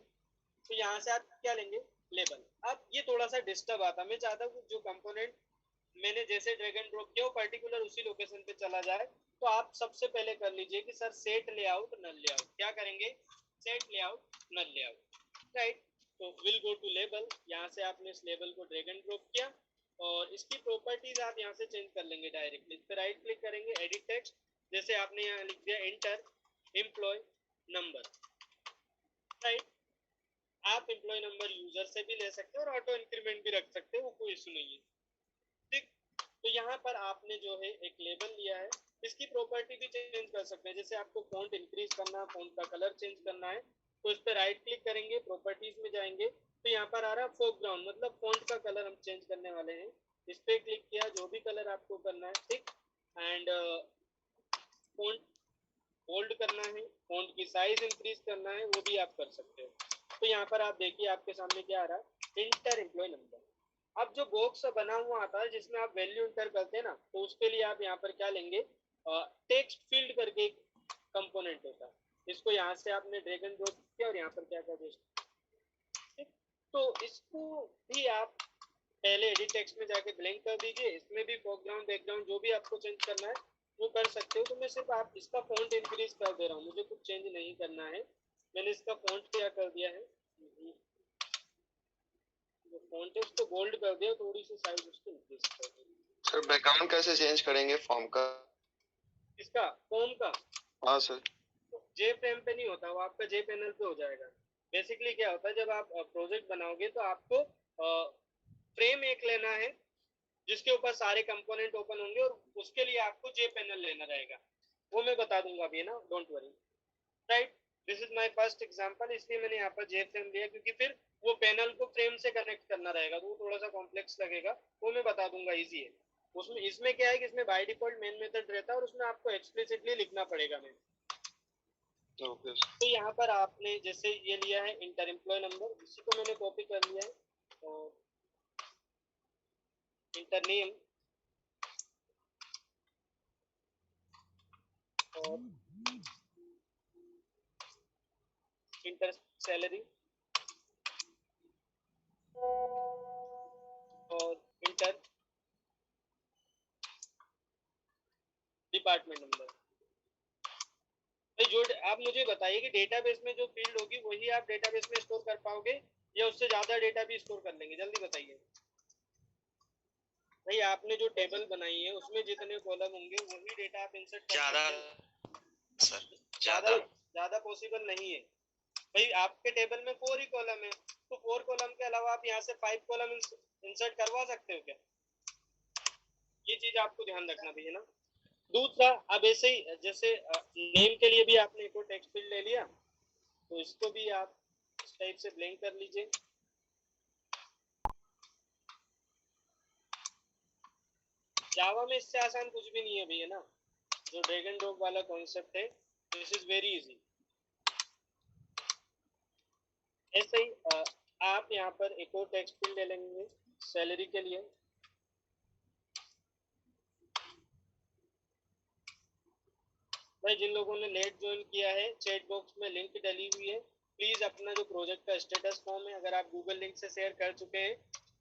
तो यहाँ से आप क्या लेंगे? लेबल। अब ये थोड़ा सा डिस्टर्ब आता, मैं चाहता हूँ जो कंपोनेंट मैंने जैसे ड्रैग एंड ड्रॉप किया वो पर्टिकुलर उसी लोकेशन पे चला जाए। तो आप सबसे पहले कर लीजिए कि सर सेट लेआउट नल लेआउट। क्या करेंगे? सेट लेआउट नल लेआउट, राइट? तो विल गो टू लेबल, यहाँ से आपने इस लेबल को ड्रैग एंड ड्रॉप किया और इसकी प्रॉपर्टीज आप यहाँ से चेंज कर लेंगे डायरेक्टली। इस पर राइट क्लिक करेंगे, एडिट टेक्स्ट, जैसे आपने यहाँ लिख दिया इंटर एम्प्लॉय नंबर, राइट? आप एम्प्लॉय नंबर यूजर से भी ले सकते हैं और ऑटो इंक्रीमेंट भी रख सकते हैं, वो कोई इशू नहीं है, ठीक? तो यहाँ पर आपने जो है एक लेबल लिया है, इसकी प्रॉपर्टी भी चेंज कर सकते हैं। जैसे आपको फॉन्ट इंक्रीज करना है, फॉन्ट का कलर चेंज करना है, तो इस पर राइट क्लिक करेंगे, प्रॉपर्टीज में जाएंगे, तो यहाँ पर आ रहा है फोरग्राउंड, मतलब फॉन्ट का कलर हम चेंज करने वाले हैं। इस पर क्लिक किया, जो भी कलर आपको करना है, ठीक? एंड फॉन्ट होल्ड करना है, फॉन्ट की साइज इंक्रीज करना है, वो भी आप कर सकते हो। तो यहाँ पर आप देखिए आपके सामने क्या आ रहा है? Enter employee number. अब जो बॉक्स बना हुआ आता है जिसमें आप वैल्यू इंटर करते हैं ना, तो उसके लिए आप यहाँ पर क्या लेंगे? टेक्स्ट फील्ड करके एक कंपोनेंट होता है, इसको यहाँ से आपने ड्रैग एंड ड्रॉप किया और यहाँ पर क्या कर दिया, तो इसको भी आप पहले एडिट टेक्स्ट में जाके ब्लैंक कर दीजिए। इसमें भी फोरग्राउंड बैकग्राउंड जो भी आपको चेंज करना है वो कर सकते हो। तो मैं सिर्फ आप इसका फॉन्ट इंक्रीज कर दे रहा हूँ, मुझे कुछ चेंज नहीं करना है। मैंने इसका फॉन्ट क्या कर दिया है, फॉन्ट है उसको बोल्ड कर दिया, थोड़ी सी साइज उसको इंक्रीज कर दिया। सर बैकग्राउंड कैसे चेंज करेंगे फॉर्म का? इसका फॉर्म का? हाँ सर। जे फ्रेम पे नहीं होता, वो आपका जे पैनल पे हो जाएगा। बेसिकली क्या होता है, जब आप प्रोजेक्ट बनाओगे तो आपको फ्रेम एक लेना है जिसके ऊपर सारे कंपोनेंट ओपन होंगे और उसके लिए आपको जे पैनल लेना रहेगा, वो मैं बता दूंगा अभी ना, don't worry, right? This is my first example, इसलिए मैंने यहाँ पर जे फ्रेम लिया, क्योंकि फिर वो पैनल को फ्रेम से कनेक्ट करना रहेगा तो वो थोड़ा सा कॉम्प्लेक्स लगेगा, वो मैं बता दूंगा, इजी है। उसमें इसमें क्या है कि इसमें बाय डिफॉल्ट मेन मेथड रहता है और उसमें आपको एक्सप्लिसिटली लिखना पड़ेगा मेन। ओके। तो यहाँ पर आपने जैसे ये लिया है इंटर एम्प्लॉय नंबर, इसी को मैंने कॉपी कर लिया है और इंटर नेम और इंटर सैलरी और इंटर डिपार्टमेंट नंबर। जो आप मुझे बताइए कि डेटाबेस में जो फील्ड होगी वही आप डेटाबेस में स्टोर कर पाओगे या उससे ज्यादा डेटा भी स्टोर कर लेंगे? जल्दी बताइए भाई। आपने जो टेबल बनाई है उसमें जितने कॉलम होंगे वही डेटा आप इंसर्ट कर सकते हैं। ज्यादा ज्यादा पॉसिबल नहीं है। भाई आपके टेबल में 4 ही कॉलम है, तो 4 कॉलम के अलावा आप यहाँ से 5 कॉलम इंसर्ट करवा सकते हो क्या? ये चीज आपको ध्यान रखना भी है ना। दूसरा, अब ऐसे ही जैसे नेम के लिए भी आपने एक और टेक्स्ट फील्ड ले लिया, तो इसको भी आप इस टाइप से ब्लैंक कर लीजिए। जावा में इससे आसान कुछ भी नहीं है भैया ना, जो ड्रैग एंड ड्रॉप वाला कॉन्सेप्ट है, दिस इज वेरी इजी। ऐसे ही आप यहाँ पर एक और टेक्स्ट फील्ड ले लेंगे सैलरी के लिए। भाई जिन लोगों ने लेट ज्वाइन किया है, चैट बॉक्स में लिंक डली हुई है, प्लीज अपना जो प्रोजेक्ट का स्टेटस फॉर्म है, अगर आप गूगल लिंक से शेयर कर चुके हैं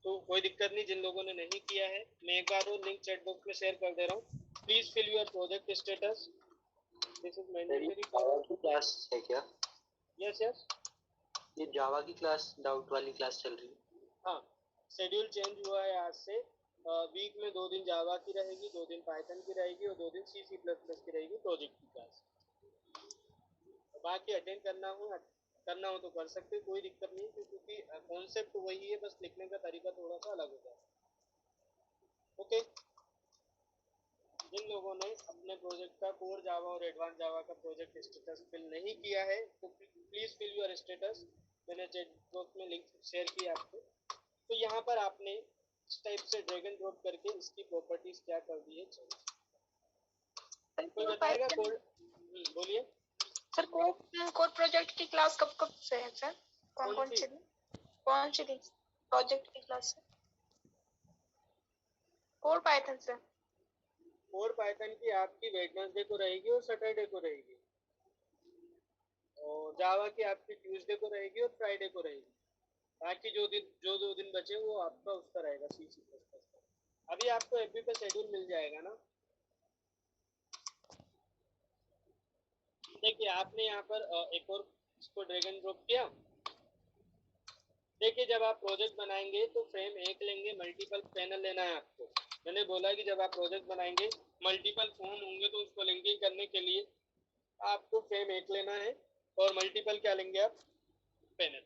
तो कोई दिक्कत नहीं। जिन लोगों ने नहीं किया है, मैं एक बार और लिंक चैट बॉक्स में शेयर कर दे रहा हूँ। Please fill your project status, this is mandatory Java की क्लास है क्या? यस यस, ये जावा की क्लास, डाउट वाली क्लास चल रही है। हाँ, शेड्यूल चेंज हुआ है आज से। वीक में 2 दिन जावा की रहेगी, 2 दिन पाइथन की रहेगी और 2 दिन C++ की रहेगी प्रोजेक्ट की क्लास। बाकी अटेंड करना हो तो कर सकते हो, कोई दिक्कत नहीं, क्योंकि कॉन्सेप्ट वही है, बस लिखने का तरीका थोड़ा सा अलग होता है। ओके, जिन लोगों ने अपने प्रोजेक्ट का कोर जावा और एडवांस जावा का प्रोजेक्ट स्टेटस फिल नहीं किया है तो प्लीज फिल योर स्टेटस। मैंने चैट बॉक्स में लिंक शेयर किया आपको। तो यहाँ पर आपने इस टाइप से ड्रैग एंड ड्रॉप करके इसकी प्रॉपर्टीज क्या कर दी है, कोई बताएगा? बोलिए सर, कोड प्रोजेक्ट की क्लास कब कब से है सर? कौन सी प्रोजेक्ट की क्लास है? कोड पाइथन से। कोड पाइथन की आपकी वेडनेसडे को रहेगी और सैटरडे को रहेगी, और जावा की आपकी ट्यूसडे को रहेगी और फ्राइडे को रहेगी। बाकी जो 2 दिन बचे वो आपका उसका रहेगा C++ का। अभी आपको एफबी पे शेड्यूल मिल जाएगा ना। देखिए आपने यहाँ पर एक और इसको ड्रैग एंड ड्रॉप किया। देखिए जब आप प्रोजेक्ट बनाएंगे तो फ्रेम एक लेंगे, मल्टीपल पैनल लेना है आपको। मैंने बोला कि जब आप प्रोजेक्ट बनाएंगे मल्टीपल फॉर्म होंगे तो उसको लिंकिंग करने के लिए आपको फ्रेम एक लेना है और मल्टीपल क्या लेंगे आप, पैनल,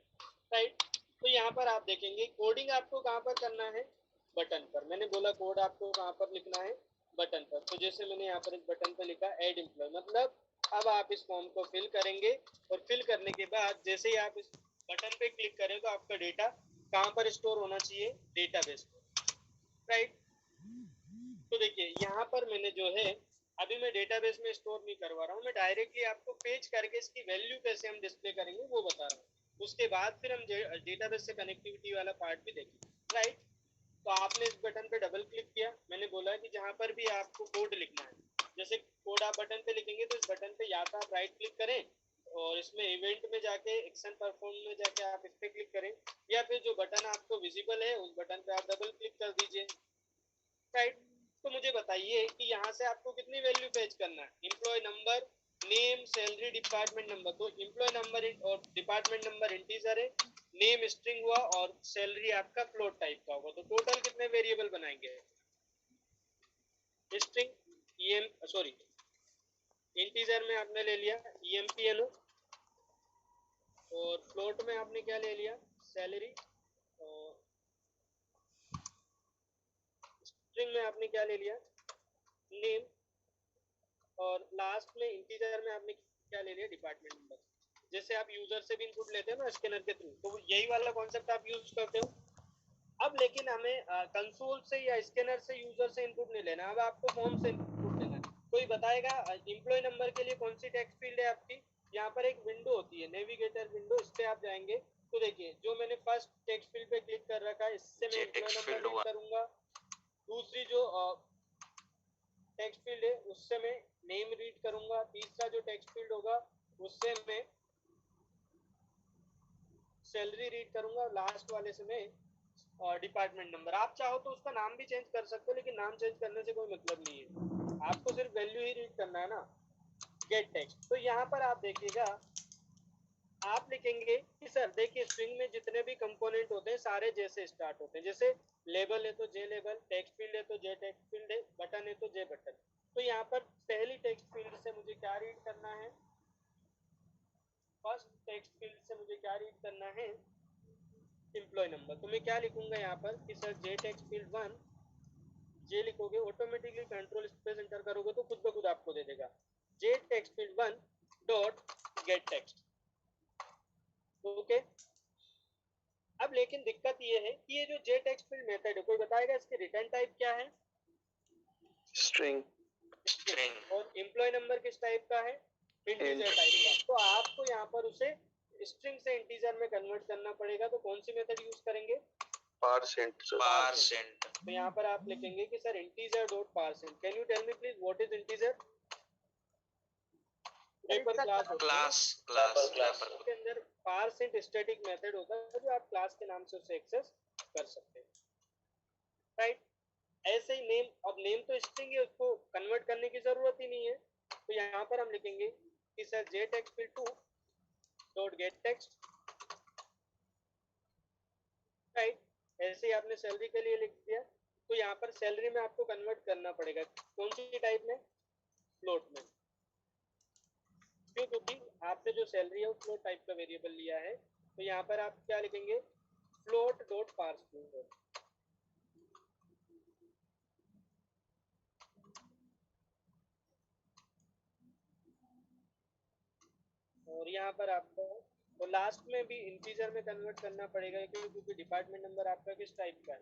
राइट। तो यहाँ पर आप देखेंगे कोडिंग आपको कहाँ पर करना है, बटन पर। मैंने बोला कोड आपको कहाँ पर लिखना है, बटन पर। तो जैसे मैंने यहाँ पर एक बटन पर लिखा ऐड एम्प्लॉय, मतलब अब आप इस फॉर्म को फिल करेंगे और फिल करने के बाद जैसे ही आप इस बटन पे क्लिक करें तो आपका डेटा कहाँ पर स्टोर होना चाहिए, डेटाबेस पर, राइट। तो देखिए यहाँ पर मैंने जो है अभी मैं डेटाबेस में स्टोर नहीं करवा रहा हूँ, मैं डायरेक्टली आपको पेज करके इसकी वैल्यू कैसे हम डिस्प्ले करेंगे वो बता रहा हूँ। उसके बाद फिर हम डेटाबेस से कनेक्टिविटी वाला पार्ट भी देखेंगे, राइट। तो आपने इस बटन पे डबल क्लिक किया। मैंने बोला कि जहाँ पर भी आपको कोड लिखना है, जैसे कोड आप बटन पे लिखेंगे तो इस बटन पे या तो आप राइट क्लिक करें और इसमें इवेंट में जाके एक्शन परफॉर्म में जाके आप इस पे क्लिक करें, या फिर जो बटन आपको विजिबल है उस बटन पे आप डबल क्लिक कर दीजिए, राइट। तो मुझे बताइए कि यहाँ से आपको कितनी वैल्यू फेच करना है, employee number, name, salary, department number. तो एम्प्लॉय नंबर और डिपार्टमेंट नंबर इंटीजर है, नेम स्ट्रिंग हुआ और सैलरी आपका फ्लोट टाइप का होगा। तो टोटल कितने वेरिएबल बनाएंगे, स्ट्रिंग सॉरी इंटीजर में आपने ले लिया EMPLO और फ्लोट में आपने क्या ले लिया, सैलरी, और स्ट्रिंग में आपने क्या ले लिया, नेम, और लास्ट में इंटीजर में आपने क्या ले लिया, डिपार्टमेंट नंबर। जैसे आप यूजर से भी इनपुट लेते हो ना स्कैनर के थ्रू, तो यही वाला कॉन्सेप्ट आप यूज करते हो। अब लेकिन हमें कंसोल से या स्कैनर से यूजर से इनपुट नहीं लेना, अब आपको फॉर्म से इनपुट लेना है। कोई बताएगा एम्प्लॉय नंबर के लिए कौन सी टेक्स्ट फील्ड है आपकी? यहाँ पर एक विंडो होती है, नेविगेटर विंडो, इस पे आप जाएंगे तो देखिए जो मैंने फर्स्ट टेक्स्ट फील्ड पे क्लिक कर रखा है, इससे मैं एम्प्लॉय नंबर रीड करूंगा। दूसरी जो टेक्स्ट फील्ड है उससे मैं नेम रीड करूंगा। तीसरा जो टेक्स्ट फील्ड होगा उससे मैं सैलरी रीड करूंगा और लास्ट वाले से मैं डिपार्टमेंट नंबर। आप चाहो तो उसका नाम भी चेंज कर सकते हो, लेकिन नाम चेंज करने से कोई मतलब नहीं है, आपको सिर्फ वैल्यू ही रीड करना है ना, गेट टेक्स्ट। तो यहाँ पर आप देखिएगा, आप लिखेंगे कि सर देखिए स्ट्रिंग में जितने भी कंपोनेंट होते हैं सारे जैसे स्टार्ट होते हैं, जैसे लेबल है तो जे लेबल, टेक्स्ट फील्ड है तो जे टेक्स्ट फील्ड है, बटन है तो जे बटन। तो यहाँ पर पहली टेक्स्ट फील्ड से मुझे क्या रीड करना है, फर्स्ट टेक्स्ट फील्ड से है एम्प्लॉय नंबर। तो मैं क्या लिखूंगा यहाँ पर कि सर जे टेक्स्ट फील्ड 1, जे लिखोगे ऑटोमेटिकली कंट्रोल स्पेस एंटर करोगे तो खुद ब खुद आपको दे देगा J text field 1 dot get text. Okay, अब लेकिन दिक्कत ये है कि ये जो जे टेक्स्ट फील्ड मेथड है, कोई बताएगा इसके रिटर्न टाइप क्या है? स्ट्रिंग। स्ट्रिंग। और एम्प्लॉय नंबर किस टाइप का है? इंटीजर टाइप का। तो आपको यहाँ पर उसे स्ट्रिंग से इंटीजर में कन्वर्ट करना पड़ेगा। तो कौन सी मेथड यूज करेंगे? पारसेंट। परसेंट। तो यहाँ पर आप लिखेंगे कि sir integer dot parse int. Can you tell me please what is integer? Wrapper class के अंदर पारसेंट स्टैटिक मेथड होता है जो आप क्लास के नाम से उसे एक्सेस कर सकते हैं, राइट। ऐसे ही नेम, अब नेम तो स्ट्रिंग है, उसको कन्वर्ट करने की जरूरत ही नहीं है। तो यहाँ पर हम लिखेंगे कि sir J text field 2 dot get text, right. ऐसे ही आपने सैलरी के लिए लिख दिया। तो यहाँ पर सैलरी में आपको कन्वर्ट करना पड़ेगा कौन सी टाइप में? फ्लोट में। क्यों? क्योंकि आपने जो सैलरी है वो फ्लोट टाइप का वेरिएबल लिया है। तो यहाँ पर आप क्या लिखेंगे? Float dot parse. और यहाँ पर आपको तो लास्ट में भी इंटीजर में कन्वर्ट करना पड़ेगा क्योंकि डिपार्टमेंट नंबर आपका किस टाइप का है?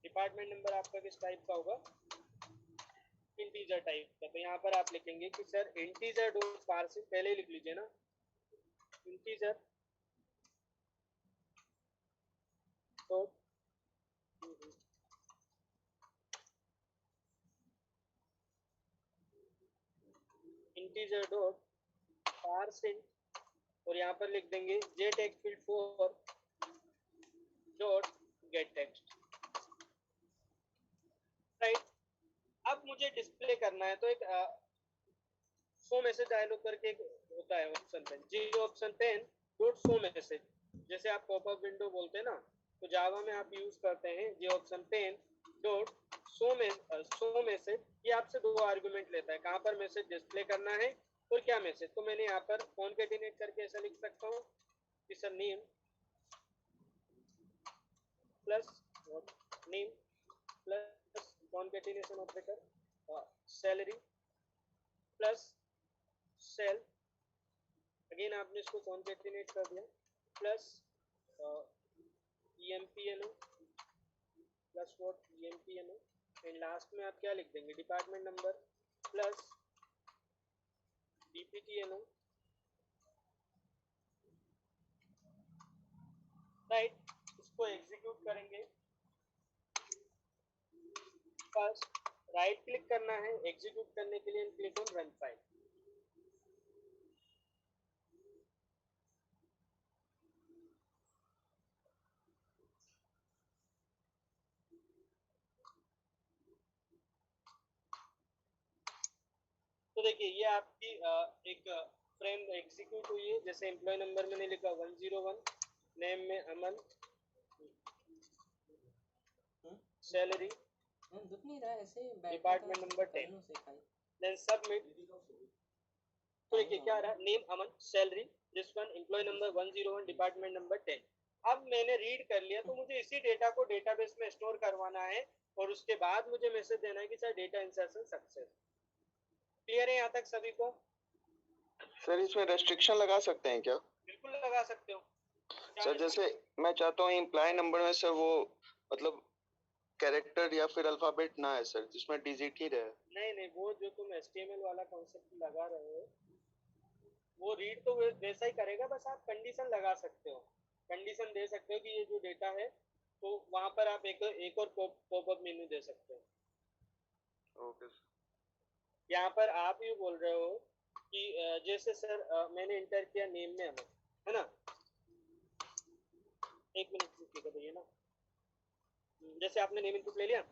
डिपार्टमेंट नंबर आपका किस टाइप का होगा? इंटीजर टाइप का। तो यहाँ पर आप लिखेंगे कि सर इंटीजर डॉट पार्सिंग, पहले ही लिख लीजिए ना, integer dot integer dot parsing, और यहाँ पर लिख देंगे J text field 4 dot get text, right. अब मुझे डिस्प्ले करना है तो एक शो मैसेज डायलॉग करके एक होता है option pane, J option pane dot show message. जैसे आप पॉपअप विंडो बोलते हैं ना, तो जावा में आप यूज करते हैं J option pane dot show message. ये आपसे दो आर्गुमेंट लेता है, कहाँ पर मैसेज डिस्प्ले करना है और क्या मैसेज। तो मैंने यहाँ पर कॉन्केटिनेट करके ऐसा लिख सकता हूँ कि sir name plus name plus concatenation operator salary plus sal, again आपने इसको कॉन्केटिनेट कर दिया, plus EMPNO plus what EMPNO, and last में आप क्या लिख देंगे? Department number plus DPTNO, right. इसको एग्जीक्यूट करेंगे। फर्स्ट राइट क्लिक करना है एग्जीक्यूट करने के लिए, क्लिक ऑन रन फाइल। तो देखिए ये आपकी एक फ्रेम एग्जीक्यूट हुई है। जैसे एम्प्लॉय नंबर मैंने लिखा 101, नेम में अमन, सैलरी, दुख नहीं रहा ऐसे डिपार्टमेंट नंबर 10, देन सबमिट। तो देखिए क्या रहा, name Aman, salary, this one, employee number 101, department number 10। अब मैंने रीड कर लिया, तो मुझे इसी डेटा को डेटाबेस में स्टोर करवाना है और उसके बाद मुझे मैसेज देना है कि sir data insertion success. Clear है यहाँ तक सभी को? सर इसमें रेस्ट्रिक्शन लगा सकते हैं क्या? बिल्कुल लगा सकते हो सर जैसे मैं चाहता हूँ एम्प्लॉय नंबर में सर वो मतलब कैरेक्टर या फिर अल्फाबेट ना है सर, जिसमें डिजिट ही रहे। नहीं, वो जो तुम HTML वाला कॉन्सेप्ट लगा रहे हो वो रीड तो वैसा ही करेगा, बस आप कंडीशन लगा सकते हो, कंडीशन दे सकते हो कि ये जो डेटा है, तो वहां पर आप एक और पॉपअप मेन्यू दे सकते हो। Okay sir. यहाँ पर आप ये बोल रहे हो कि जैसे सर मैंने इंटर किया नेम में अमन, है ना, एक मिनट रुकिएगा भैया ना। जैसे आपने नेम इनपुट ले लिया,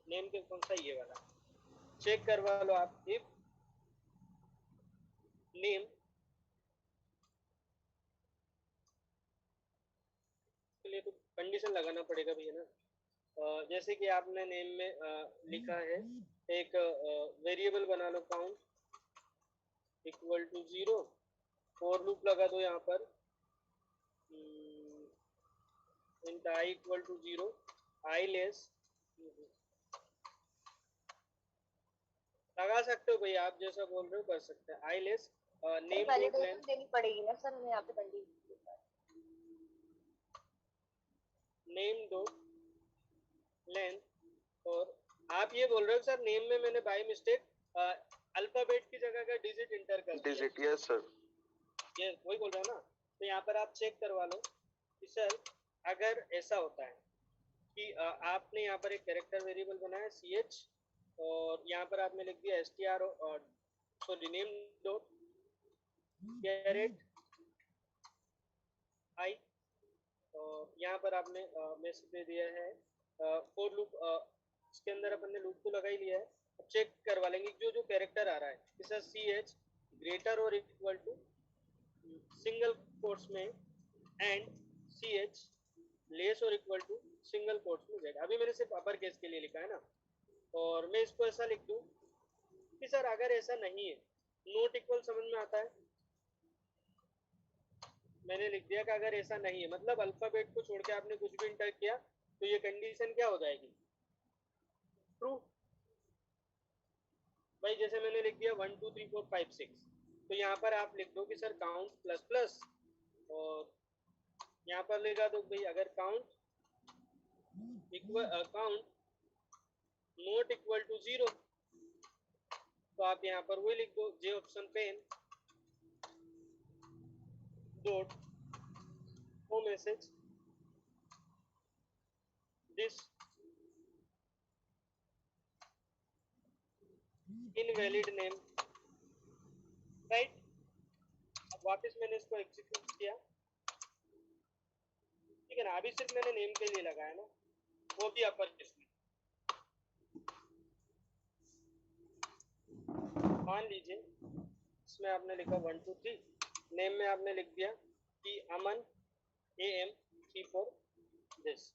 नेम के कौन सा ये वाला चेक करवा लो आप, इफ नेम के लिए तो कंडीशन लगाना पड़ेगा भैया ना। जैसे कि आपने नेम में लिखा है एक वेरिएबल बना लो count equal to 0, for loop लगा दो यहाँ पर int I equal to 0 I less लगा सकते हो भाई, आप जैसा बोल रहे हो कर सकते हैं। I less name dot validation length देनी पड़ेगी ना सर हमें यहाँ पे कंडीशन। Name dot length. और आप ये बोल रहे हो सर नेम में मैंने बाय मिस्टेक अल्फाबेट की जगह का डिजिट इंटर कर दिया। Digit, yes sir. ये वही बोल रहा हूँ ना, तो यहाँ पर आप चेक करवा लो कि सर अगर ऐसा होता है कि आपने यहाँ पर एक कैरेक्टर वेरिएबल बनाया ch और यहाँ पर आपने लिख दिया str और sorry name dot caret I और यहाँ पर आपने मैसेज दे दिया है फॉर लूप। इसके अंदर अपन ने लूप तो लगा ही लिया है। अब चेक करवा लेंगे जो जो कैरेक्टर आ रहा है जैसा ch ग्रेटर और इक्वल टू सिंगल कोट्स में एंड ch लेस और इक्वल टू सिंगल कोट्स में z। अभी मैंने सिर्फ अपर केस के लिए लिखा है ना, और मैं इसको ऐसा लिख दूं कि सर अगर ऐसा नहीं है, नॉट इक्वल समझ में आता है। मैंने लिख दिया कि अगर ऐसा नहीं है मतलब अल्फाबेट को छोड़ के आपने कुछ भी इंटर किया तो ये कंडीशन क्या हो जाएगी, ट्रू। भाई जैसे मैंने लिख दिया 1 2 3 4 5 6, तो यहाँ पर आप लिख दो कि सर काउंट प्लस प्लस, और यहाँ पर लिखा दो भाई अगर count equal count not equal to 0 तो आप यहाँ पर वही लिख दो J option pane dot O message this invalid name, right. अब वापस मैंने इसको एग्जीक्यूट किया, ठीक है ना। अभी सिर्फ मैंने नेम के लिए लगाया ना, वो भी अपर केस में। मान लीजिए इसमें आपने लिखा 1 2 3, नेम में आपने लिख दिया कि अमन AM 3 4 दिस,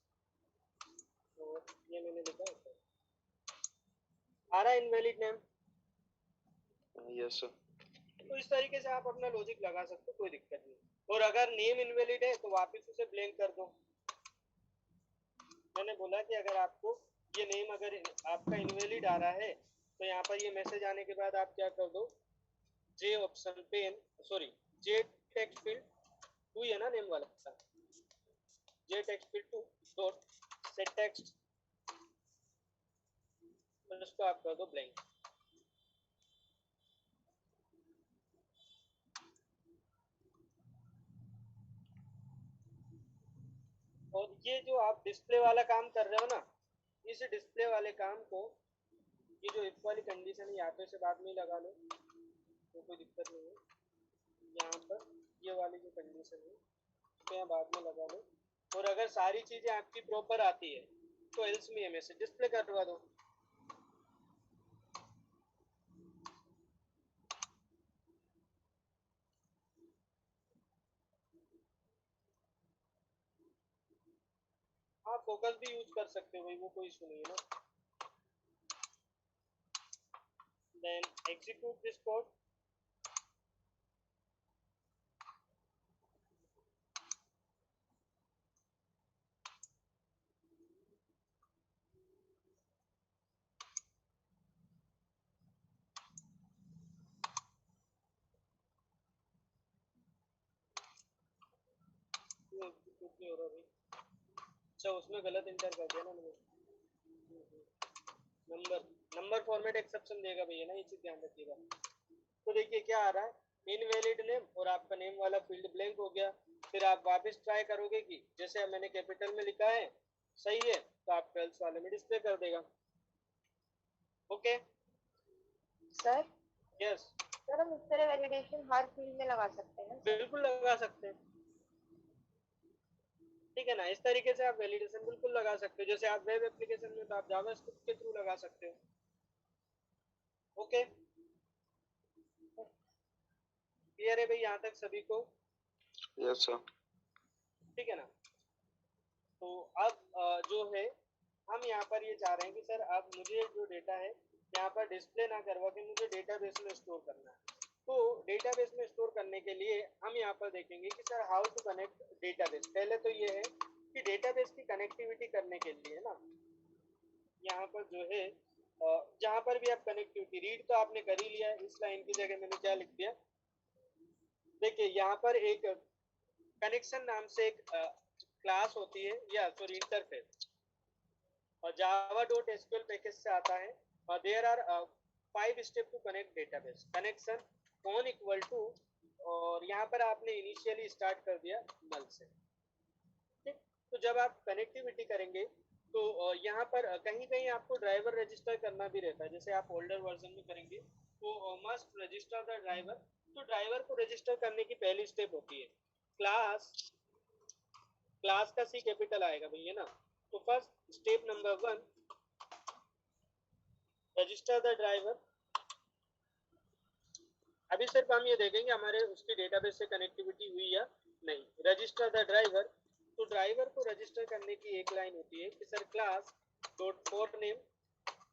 तो ये मैंने लिखा है। आ रहा इनवैलिड नेम, यस सर। तो इस तरीके से आप अपना लॉजिक लगा सकते हो, कोई दिक्कत नहीं। और अगर नेम इनवैलिड है तो वापस उसे ब्लैंक कर दो। मैंने बोला कि अगर आपको ये नेम अगर आपका इनवैलिड आ रहा है तो यहाँ पर ये मैसेज आने के बाद आप क्या कर दो, J option pane sorry J text field 2 है ना नेम वाला, J text field 2 dot set text, तो इसको आप कर दो ब्लैंक। और ये जो आप डिस्प्ले वाला काम कर रहे हो ना, इस डिस्प्ले वाले काम को ये जो इफ वाली कंडीशन है यहाँ पे से बाद में ही लगा लो तो कोई दिक्कत नहीं है। यहाँ पर ये वाली जो कंडीशन है इसको यहाँ बाद में लगा लो, और अगर सारी चीजें आपकी प्रॉपर आती है तो एल्स में मैसेज डिस्प्ले करवा दो। आप फोकस भी यूज कर सकते हो भाई, वो कोई इशू नहीं है ना। Then execute this code, execute नहीं हो रहा भाई। अच्छा उसमें गलत इंटर कर दिया ना मैंने। नंबर फॉर्मेट एक्सेप्शन देगा भैया ना, ये चीज ध्यान रखिएगा। तो देखिए क्या आ रहा है, इनवैलिड नेम और आपका नेम वाला फील्ड ब्लैंक हो गया। फिर आप वापस ट्राई करोगे कि जैसे मैंने कैपिटल में लिखा है सही है, तो आप एल्स वाले में डिस्प्ले कर देगा। ओके सर यस सर हम इस तरह वैलिडेशन हर फील्ड में लगा सकते हैं ना? बिल्कुल लगा सकते हैं, ठीक है ना। इस तरीके से आप वैलिडेशन बिल्कुल लगा सकते हो। जैसे आप वेब एप्लीकेशन में तो आप जावास्क्रिप्ट के थ्रू लगा सकते हो। ओके क्लियर है भाई यहाँ तक सभी को? Yes sir. ठीक है ना। तो अब जो है हम यहाँ पर ये चाह रहे हैं कि सर अब मुझे जो डेटा है यहाँ पर डिस्प्ले ना करवा के मुझे डेटाबेस में स्टोर करना है। तो डेटाबेस में स्टोर करने के लिए हम यहाँ पर देखेंगे कि sir how to connect database. पहले तो ये है कि डेटाबेस की कनेक्टिविटी करने के लिए ना यहाँ पर जो है जहाँ पर भी आप कनेक्टिविटी रीड तो आपने कर ही लिया है, इस लाइन की जगह मैंने क्या लिख दिया, देखिए यहाँ पर एक कनेक्शन नाम से एक क्लास होती है या सॉरी इंटरफेस और java.sql पैकेज से आता है और there are 5 step to connect database. Connection on equal to और यहाँ पर आपने इनिशियली स्टार्ट कर दिया नल से, ठीक। तो जब आप कनेक्टिविटी करेंगे तो यहाँ पर कहीं कहीं आपको ड्राइवर रजिस्टर करना भी रहता है, जैसे आप ओल्डर वर्जन में करेंगे तो मस्ट रजिस्टर द ड्राइवर। तो ड्राइवर को रजिस्टर करने की पहली स्टेप होती है क्लास, क्लास का सी कैपिटल आएगा भैया ना। तो first step number 1 register the driver. अभी सिर्फ हम ये देखेंगे हमारे उसकी डेटाबेस से कनेक्टिविटी हुई या नहीं। रजिस्टर द ड्राइवर, तो ड्राइवर को रजिस्टर करने की एक लाइन होती है कि sir class dot for name,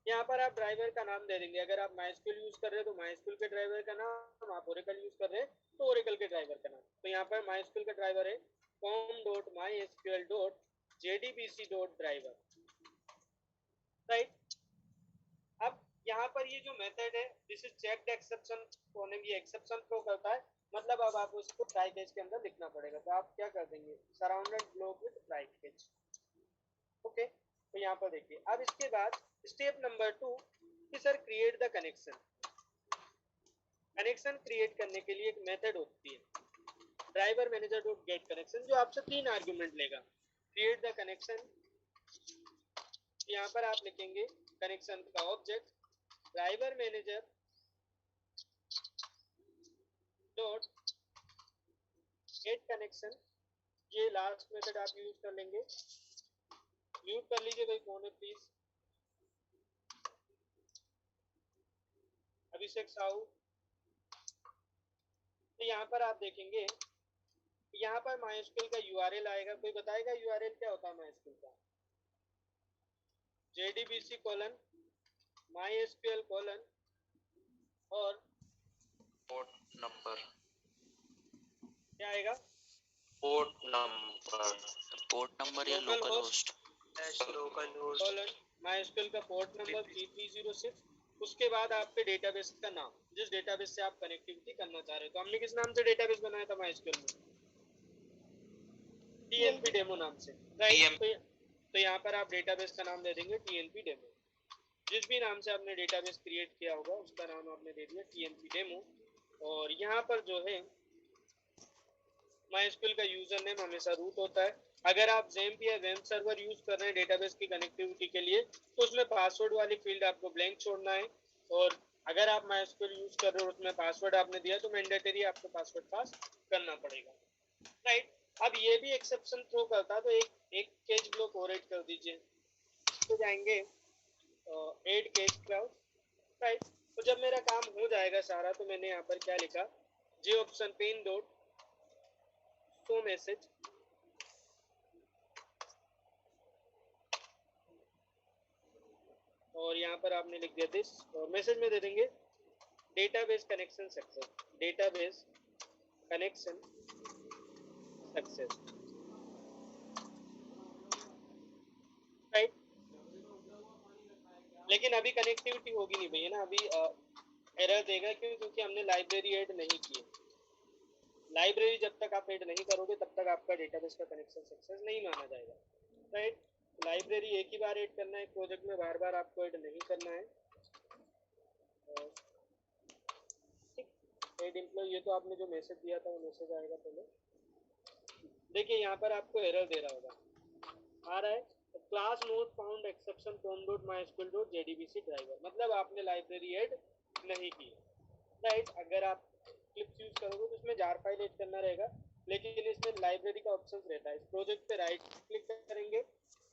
यहाँ पर आप ड्राइवर का नाम दे देंगे। अगर आप MySQL यूज कर रहे हैं तो MySQL के ड्राइवर का नाम, आप Oracle यूज कर रहे हैं तो Oracle के ड्राइवर का नाम। तो यहाँ पर MySQL का ड्राइवर है com.mysql.jdbc.driver, राइट। अब यहाँ पर ये जो मेथड है दिस इज चेक्ड एक्सेप्शन, ये एक्सेप्शन थ्रो करता है, मतलब अब आप उसको ट्राई केस के अंदर लिखना पड़ेगा। तो आप क्या कर देंगे, surrounded block with try case, okay. तो यहाँ पर देखिए अब इसके बाद स्टेप नंबर 2 कि sir create the connection. Connection create करने के लिए एक मेथड होती है driver manager dot get connection, जो आपसे 3 आर्गुमेंट लेगा। क्रिएट द कनेक्शन, यहाँ पर आप लिखेंगे कनेक्शन का object driver manager dot get connection, ये लास्ट मेथड आप यूज कर लेंगे। म्यूट कर लीजिए भाई फोन है प्लीज। अभिषेक साहू, तो यहाँ पर आप देखेंगे यहाँ पर MySQL का URL आएगा। कोई बताएगा URL क्या होता है MySQL का? JDBC कोलन MySQL कोलन और पोर्ट नंबर, क्या आएगा? पोर्ट नंबर या लोकल होस्ट कोलन MySQL का पोर्ट नंबर 3306, उसके बाद आपके डेटाबेस का नाम, जिस डेटाबेस से आप कनेक्टिविटी करना चाह रहे हो। तो हमने किस नाम से डेटाबेस बनाया था MySQL में? TNP डेमो नाम से, राइट। तो यहाँ पर आप डेटाबेस का नाम दे देंगे TNP डेमो। जिस भी नाम से आपने डेटाबेस क्रिएट किया होगा उसका नाम आपने दे दिया TNP डेमो। और यहाँ पर जो है MySQL का यूजर नेम हमेशा रूट होता है। अगर आप XAMPP या वेब सर्वर यूज कर रहे हैं डेटाबेस की कनेक्टिविटी के लिए तो उसमें पासवर्ड वाली फील्ड आपको ब्लैंक छोड़ना है। और अगर आप MySQL यूज कर रहे हो उसमें पासवर्ड आपने दिया तो मैंडेटरी आपको पासवर्ड पास करना पड़ेगा, राइट। अब ये भी एक्सेप्शन थ्रो करता है, तो एक केज ब्लॉक और ऐड कर दीजिए। तो जाएंगे ऐड केज क्लाउड, राइट। तो जब मेरा काम हो जाएगा सारा तो मैंने यहाँ पर क्या लिखा, J option pane dot show message, और यहाँ पर आपने लिख दिया दिस, और मैसेज में दे देंगे database connection success, database connection success, right. लेकिन अभी कनेक्टिविटी होगी नहीं भैया ना, अभी एरर देगा क्योंकि हमने लाइब्रेरी ऐड नहीं की है। लाइब्रेरी जब तक आप ऐड नहीं करोगे तब तक आपका डेटाबेस का कनेक्शन सक्सेस नहीं माना जाएगा, राइट। लाइब्रेरी एक ही बार ऐड करना है प्रोजेक्ट में, बार बार आपको ऐड नहीं करना है, ठीक। ऐड एम्प्लॉय, ये तो आपने जो मैसेज दिया था वो मैसेज आएगा पहले। देखिए यहाँ पर आपको एरर दे रहा होगा, आ रहा है class not found exception com.mysql.jdbc driver, मतलब आपने लाइब्रेरी ऐड नहीं की, राइट। अगर आप क्लिप्स यूज करोगे तो उसमें जार फाइल ऐड करना रहेगा, लेकिन इसमें लाइब्रेरी का ऑप्शन रहता है। इस प्रोजेक्ट पे राइट क्लिक करेंगे,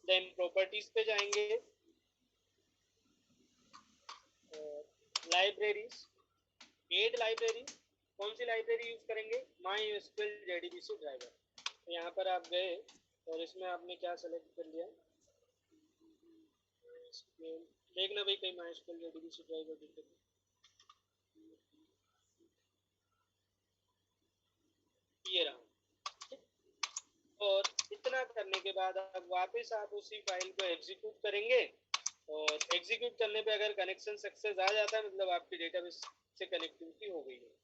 देन प्रॉपर्टीज पे जाएंगे, लाइब्रेरीज, ऐड लाइब्रेरी, कौन सी लाइब्रेरी यूज करेंगे? MySQL JDBC driver. तो यहाँ पर आप गए और इसमें आपने क्या सेलेक्ट कर लिया, देखना भाई कहीं MySQL JDBC ड्राइवर दिखे। ये रहा, ठीक? और इतना करने के बाद अब वापस आप उसी फाइल को एग्जीक्यूट करेंगे और एग्जीक्यूट करने पे अगर कनेक्शन सक्सेस आ जाता है मतलब आपकी डेटाबेस से कनेक्टिविटी हो गई है।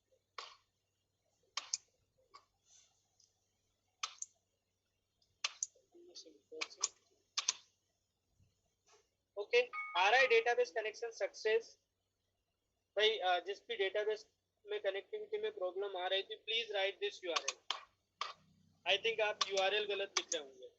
ओके, आ रहा है डेटाबेस कनेक्शन सक्सेस। भाई जिस भी डेटाबेस में कनेक्टिविटी में प्रॉब्लम आ रही थी please right this URL. I think आप यूआरएल गलत लिख रहे होंगे।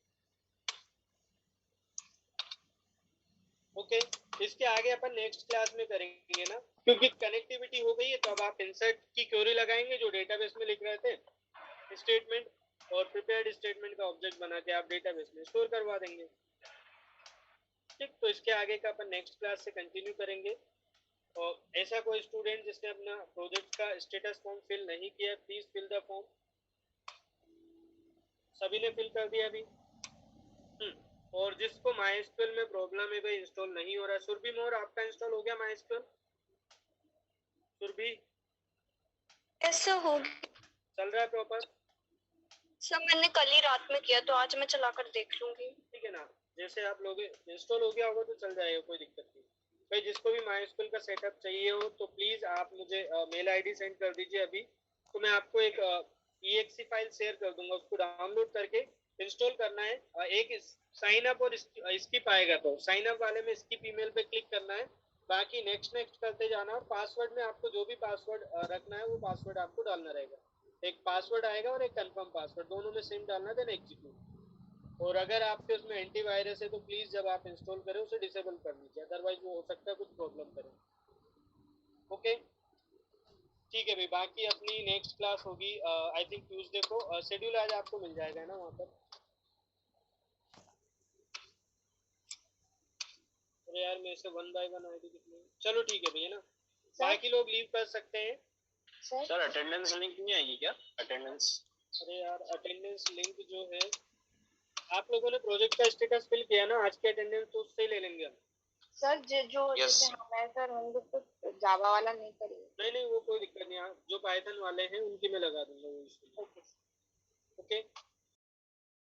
ओके, इसके आगे अपन नेक्स्ट क्लास में करेंगे ना, क्योंकि कनेक्टिविटी हो गई है तो अब आप इंसर्ट की क्वेरी लगाएंगे जो डेटाबेस में लिख रहे थे स्टेटमेंट, और प्रिपेयर्ड स्टेटमेंट का ऑब्जेक्ट बना के आप डेटाबेस में स्टोर करवा देंगे, ठीक? तो इसके आगे का अपन नेक्स्ट क्लास से कंटिन्यू करेंगे। और ऐसा कोई स्टूडेंट जिसने अपना प्रोजेक्ट का स्टेटस फॉर्म फिल नहीं किया प्लीज फिल द फॉर्म। सभी ने फिल कर दिया अभी? और जिसको MySQL में प्रॉब्लम है भाई इंस्टॉल नहीं हो रहा है, सुरभि मोर आपका इंस्टॉल हो गया MySQL? सुरभि ऐसा हो चल रहा है प्रॉपर? सर मैंने कल ही रात में किया तो आज मैं चलाकर देख लूंगी। ठीक है ना, जैसे आप लोग इंस्टॉल हो गया होगा तो चल जाएगा, कोई दिक्कत नहीं। भाई जिसको भी MySQL का सेटअप चाहिए हो तो प्लीज आप मुझे मेल आईडी सेंड कर दीजिए अभी, तो मैं आपको एक exe फाइल शेयर कर दूंगा, उसको डाउनलोड करके इंस्टॉल करना है। एक साइन अप और स्किप आएगा तो साइन अप वाले में स्किप ईमेल पे क्लिक करना है, बाकी नेक्स्ट करते जाना, और पासवर्ड में आपको जो भी पासवर्ड रखना है वो पासवर्ड आपको डालना रहेगा। एक पासवर्ड आएगा और एक कंफर्म पासवर्ड, दोनों में सेम डालना, देन एग्जीक्यूट। और अगर आपके उसमें एंटीवायरस है तो प्लीज जब आप इंस्टॉल करें उसे डिसेबल कर लीजिए, अदरवाइज वो हो सकता है कुछ प्रॉब्लम करे। ओके ठीक है भाई, बाकी अपनी नेक्स्ट क्लास होगी आई थिंक ट्यूसडे को। शेड्यूल आज आपको मिल जाएगा ना वहाँ पर? अरे यार मेरे से 1 बाय 1 आईडी कितनी है? चलो ठीक है भैया ना, बाकी लोग लीव कर सकते हैं। सर अटेंडेंस लिंक नहीं आएगी क्या? अटेंडेंस? अरे यार अटेंडेंस लिंक जो है, आप लोगों ने प्रोजेक्ट का स्टेटस फिल किया ना, आज के अटेंडेंस तो उससे ही ले लेंगे हम। सर जो जैसे हमें सर हम लोग तो जावा वाला नहीं करेंगे। नहीं वो कोई दिक्कत नहीं, जो पाइथन वाले हैं उनकी मैं लगा दूंगा वो इसमें। ओके